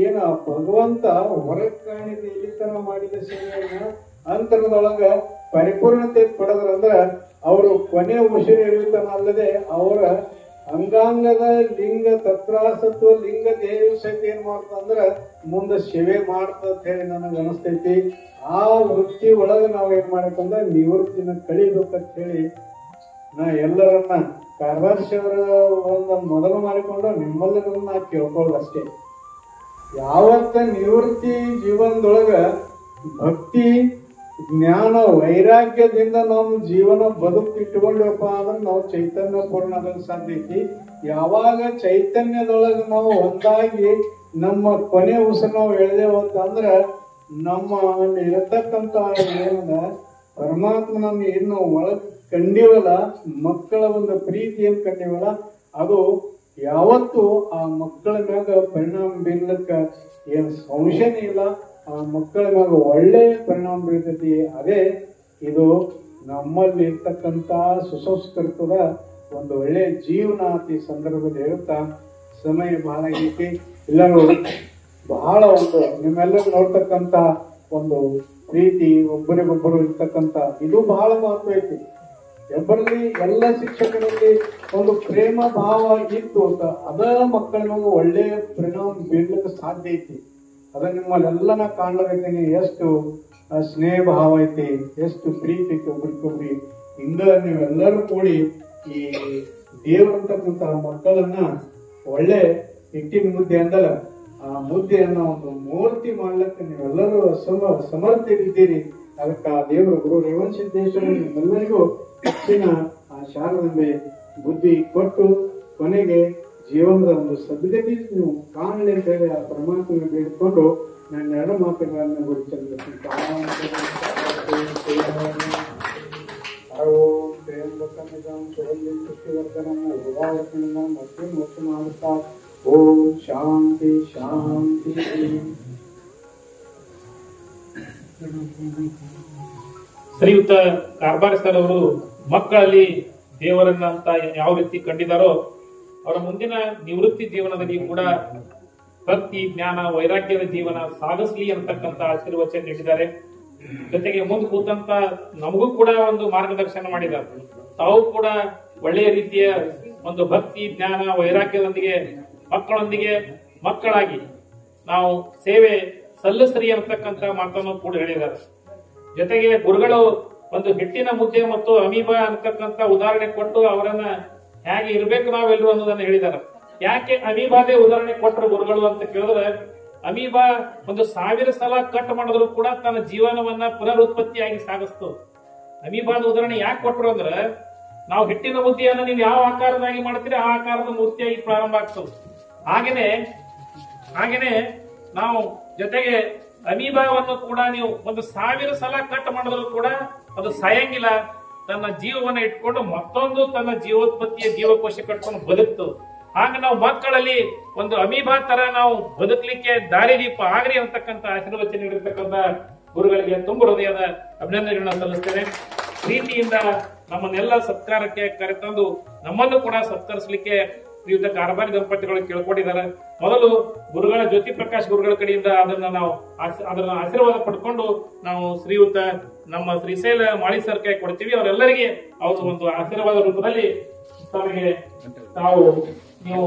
ಏನ ಭಗವಂತ ಹೊರಗೆ ಕಾಣಿದ ಇಲಿತನ ಮಾಡಿದ ಸೇವೆಯನ್ನ ಅಂತರದೊಳಗ ಪರಿಪೂರ್ಣತೆ ಪಡೆದ್ರಂದ್ರ ಅವರು ಕೊನೆ ಉಸಿರು ಇರುತ್ತಾನ ಅಲ್ಲದೆ ಅವರ ಅಂಗಾಂಗದ ಲಿಂಗ ತತ್ರಾಸತ್ವ ಲಿಂಗ ದೇಹ ಸಹಿತ ಏನ್ ಮಾಡ್ತಂದ್ರ ಮುಂದೆ ಸೇವೆ ಮಾಡ್ತಂತ ಹೇಳಿ ನನಗೆ ಅನಿಸ್ತೈತಿ. ಆ ವೃತ್ತಿ ಒಳಗ ನಾವ್ ಏನ್ ಮಾಡಬೇಕಂದ್ರ ನಿವೃತ್ತಿನ ಕಳಿಬೇಕಂತ ಹೇಳಿ ನಾ ಎಲ್ಲರನ್ನ ಕಾರ್ಬಾರ್ಶಿಯವರ ಮೊದಲು ಮಾಡಿಕೊಂಡು ನಿಮ್ಮೆಲ್ಲರನ್ನ ಕೇಳ್ಕೊಳ್ಳೋದಷ್ಟೇ. ಯಾವತ್ತ ನಿವೃತ್ತಿ ಜೀವನದೊಳಗ ಭಕ್ತಿ, ಜ್ಞಾನ, ವೈರಾಗ್ಯದಿಂದ ನಾವು ಜೀವನ ಬದುಕಿಟ್ಟುಕೊಂಡಪ್ಪ ಅಂದ್ರೆ ನಾವು ಚೈತನ್ಯ ಪೂರ್ಣ ಆಗಲು ಸಾಧ್ಯ ಐತಿ. ಯಾವಾಗ ಚೈತನ್ಯದೊಳಗ ನಾವು ಒಂದಾಗಿ ನಮ್ಮ ಕೊನೆ ಉಸಿರು ನಾವು ಎಳೆದೇವಂತಂದ್ರ ನಮ್ಮ ಅಲ್ಲಿ ಇರತಕ್ಕಂತ ಏನದ ಪರಮಾತ್ಮನನ್ನು ಏನು ಒಳಗ್ ಕಂಡಿವಲ್ಲ, ಮಕ್ಕಳ ಒಂದು ಪ್ರೀತಿ ಏನ್ ಕಂಡಿವಲ್ಲ, ಅದು ಯಾವತ್ತು ಆ ಮಕ್ಕಳ ಮ್ಯಾಗ ಪರಿಣಾಮ ಬೀರ್ಲಿಕ್ಕ ಏನ್ ಸಂಶಯನೇ ಇಲ್ಲ. ಆ ಮಕ್ಕಳ ಮ್ಯಾಗ ಒಳ್ಳೆ ಪರಿಣಾಮ ಬೀರ್ತೈತಿ. ಅದೇ ಇದು ನಮ್ಮಲ್ಲಿ ಇರ್ತಕ್ಕಂತ ಸುಸಂಸ್ಕೃತದ ಒಂದು ಒಳ್ಳೆ ಜೀವನ ಈ ಸಂದರ್ಭದಲ್ಲಿ ಹೇಳುತ್ತಾ ಸಮಯ ಬಹಳ ಆಗೈತಿ. ಎಲ್ಲರೂ ಬಹಳ ಒಂದು ನಿಮ್ಮೆಲ್ಲರೂ ನೋಡ್ತಕ್ಕಂತ ಒಂದು ಪ್ರೀತಿ, ಒಬ್ಬರಿಗೊಬ್ಬರು ಇರ್ತಕ್ಕಂತ ಇದು ಬಹಳ ಮಹತ್ವ ಐತಿ. ಒಬ್ಬರಲ್ಲಿ ಎಲ್ಲ ಶಿಕ್ಷಕರಲ್ಲಿ ಒಂದು ಪ್ರೇಮ ಭಾವ ಇತ್ತು ಅಂತ ಅದ ಮಕ್ಕಳ ಮ್ಯಾಗ ಒಳ್ಳೆಯ ಪರಿಣಾಮ ಬೀರ್ಲಿಕ್ಕೆ ಸಾಧ್ಯ ಐತಿ. ಅದ ನಿಮ್ಮಲ್ಲೆಲ್ಲ ನಾ ಕಾಣ್ಲಕತ್ತೀನಿ. ಎಷ್ಟು ಸ್ನೇಹ ಭಾವ ಐತಿ, ಎಷ್ಟು ಪ್ರೀತಿ ಐತಿ ಒಬ್ರಿಗೊಬ್ರಿ. ಹಿಂಗ ನೀವೆಲ್ಲರೂ ಕೂಡಿ ಈ ದೇವರಂತಕ್ಕಂತಹ ಮಕ್ಕಳನ್ನ ಒಳ್ಳೆ ಹಿಟ್ಟಿನ ಮುದ್ದೆ ಅಂದಲ್ಲ ಆ ಮುದ್ದೆಯನ್ನ ಒಂದು ಮೂರ್ತಿ ಮಾಡ್ಲಿಕ್ಕೆ ನೀವೆಲ್ಲರೂ ಸಮರ್ಥರಿದ್ದೀರಿ. ಅದಕ್ಕೆ ಆ ದೇವರು ಗುರು ರೇವಣ ಸಿದ್ದೇಶ್ವರ ನಿಮ್ಮೆಲ್ಲರಿಗೂ ಹೆಚ್ಚಿನ ಆ ಶಾರದಾಂಬೆ ಬುದ್ಧಿ ಕೊಟ್ಟು ಕೊನೆಗೆ ಜೀವನದ ಒಂದು ಸದ್ಗತಿ ನೀವು ಕಾಣಲಿ ಅಂತ ಹೇಳಿ ಆ ಪರಮಾತ್ಮನ ಬೇಡಿಕೊಂಡು ನನ್ನ ಎರಡು ಮಾತುಗಳನ್ನು ಮಾಡುತ್ತಾ ಓಂ ಶಾಂತಿ ಶಾಂತಿ. ಶ್ರೀಯುತ ಕಾರ್ಬಾರಿ ಸರ್ ಅವರು ಮಕ್ಕಳಲ್ಲಿ ದೇವರನ್ನ ಅಂತ ಯಾವ ರೀತಿ ಕಂಡಿದ್ದಾರೋ ಅವರ ಮುಂದಿನ ನಿವೃತ್ತಿ ಜೀವನದಲ್ಲಿ ಕೂಡ ಭಕ್ತಿ ಜ್ಞಾನ ವೈರಾಗ್ಯದ ಜೀವನ ಸಾಗಿಸ್ಲಿ ಅಂತಕ್ಕಂತ ಆಶೀರ್ವಚನ ನೀಡಿದ್ದಾರೆ. ಜೊತೆಗೆ ಮುಂದೆ ಕೂತಂತ ನಮಗೂ ಕೂಡ ಒಂದು ಮಾರ್ಗದರ್ಶನ ಮಾಡಿದ್ದಾರೆ. ತಾವು ಕೂಡ ಒಳ್ಳೆಯ ರೀತಿಯ ಒಂದು ಭಕ್ತಿ ಜ್ಞಾನ ವೈರಾಗ್ಯದೊಂದಿಗೆ ಮಕ್ಕಳೊಂದಿಗೆ ಮಕ್ಕಳಾಗಿ ನಾವು ಸೇವೆ ಸಲ್ಲಿಸ್ರಿ ಅಂತಕ್ಕಂತ ಮಾತನ್ನು ಕೂಡ ಹೇಳಿದ್ದಾರೆ. ಜೊತೆಗೆ ಗುರುಗಳು ಒಂದು ಹಿಟ್ಟಿನ ಮುದ್ದೆ ಮತ್ತು ಅಮೀಬಾ ಅಂತಕ್ಕಂತ ಉದಾಹರಣೆ ಕೊಟ್ಟು ಅವರನ್ನ ಹೇಗೆ ಇರ್ಬೇಕು ನಾವೆಲ್ಲರೂ ಅನ್ನೋದನ್ನ ಹೇಳಿದ್ದಾರೆ. ಯಾಕೆ ಅಮೀಬಾದೇ ಉದಾಹರಣೆ ಕೊಟ್ಟರು ಗುರುಗಳು ಅಂತ ಕೇಳಿದ್ರೆ, ಅಮೀಬಾ ಒಂದು 1000 ಸಲ ಕಟ್ ಮಾಡಿದ್ರು ಕೂಡ ತನ್ನ ಜೀವನವನ್ನ ಪುನರುತ್ಪತ್ತಿಯಾಗಿ ಸಾಗಿಸ್ತು. ಅಮೀಬಾದ ಉದಾಹರಣೆ ಯಾಕೆ ಕೊಟ್ಟರು ಅಂದ್ರೆ, ನಾವು ಹಿಟ್ಟಿನ ಮುದ್ದೆಯನ್ನ ನೀವು ಯಾವ ಆಕಾರದಾಗಿ ಮಾಡ್ತೀರಿ ಆ ಆಕಾರದ ಮೂರ್ತಿಯಾಗಿ ಪ್ರಾರಂಭ ಆಗ್ತದೆ. ಹಾಗೇನೆ ನಾವು ಜೊತೆಗೆ ಅಮೀಬಾವನ್ನು ಕೂಡ ನೀವು ಒಂದು 1000 ಸಲ ಕಟ್ ಮಾಡಿದ್ರು ಕೂಡ ಅದು ಸಾಯಂಗಿಲ್ಲ. ತನ್ನ ಜೀವವನ್ನ ಇಟ್ಕೊಂಡು ಮತ್ತೊಂದು ತನ್ನ ಜೀವೋತ್ಪತ್ತಿಯ ಜೀವಕೋಶ ಕಟ್ಕೊಂಡು ಬದುಕ್ತು. ಹಾಗ ನಾವು ಮಕ್ಕಳಲ್ಲಿ ಒಂದು ಅಮೀಬಾ ತರ ನಾವು ಬದುಕಲಿಕ್ಕೆ ದಾರಿದೀಪ ಆಗ್ರಿ ಅಂತಕ್ಕಂಥ ಆಶೀರ್ವಚನ ನೀಡಿರ್ತಕ್ಕಂಥ ಗುರುಗಳಿಗೆ ತುಂಬ ಹೃದಯದ ಅಭಿನಂದನೆಗಳನ್ನ ಸಲ್ಲಿಸ್ತೇನೆ. ಪ್ರೀತಿಯಿಂದ ನಮ್ಮನ್ನೆಲ್ಲ ಸತ್ಕಾರಕ್ಕೆ ಕರೆತಂದು ನಮ್ಮನ್ನು ಕೂಡ ಸತ್ಕರಿಸಲಿಕ್ಕೆ ಶ್ರೀಯುತ ಕಾರ್ಬಾರಿ ದಂಪತಿಗಳು ಕೇಳ್ಕೊಂಡಿದ್ದಾರೆ. ಮೊದಲು ಗುರುಗಳ ಜ್ಯೋತಿ ಪ್ರಕಾಶ್ ಗುರುಗಳ ಕಡೆಯಿಂದ ಅದನ್ನ ಆಶೀರ್ವಾದ ಪಡ್ಕೊಂಡು ನಾವು ಶ್ರೀಯುತ ನಮ್ಮ ಶ್ರೀಶೈಲ ಮಾಳಿ ಸರ್ ಕೈ ಕೊಡ್ತೀವಿ. ಅವರೆಲ್ಲರಿಗೆ ಅವರು ಒಂದು ಆಶೀರ್ವಾದ ರೂಪದಲ್ಲಿ ತಮಗೆ ನೀವು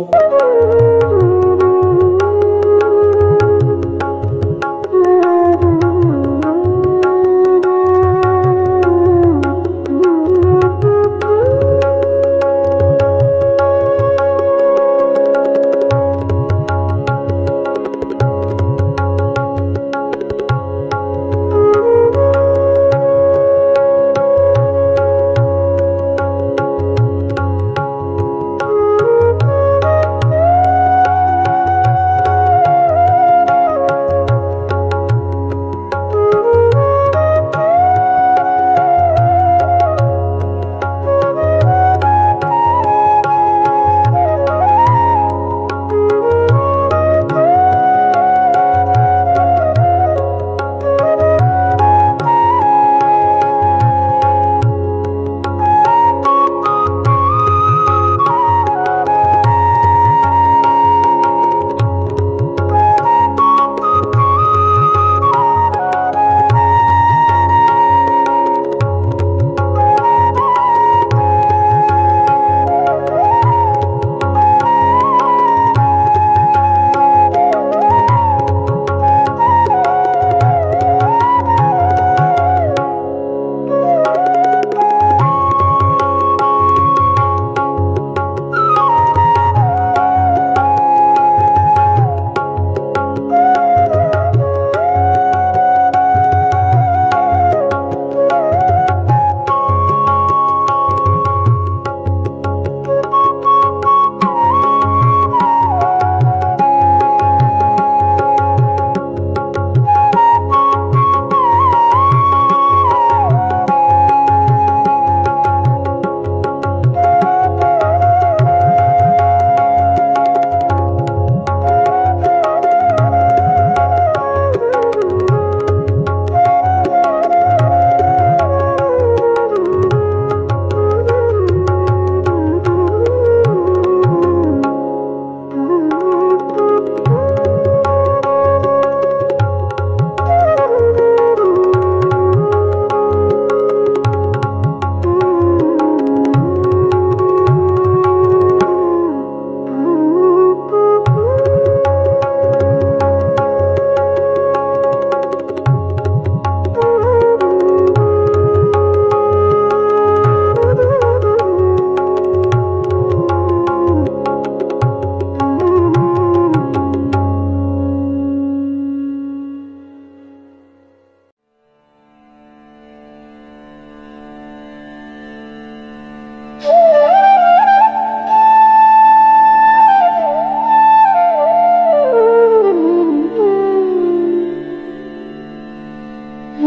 Do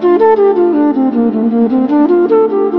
do do do do do do do do do do do.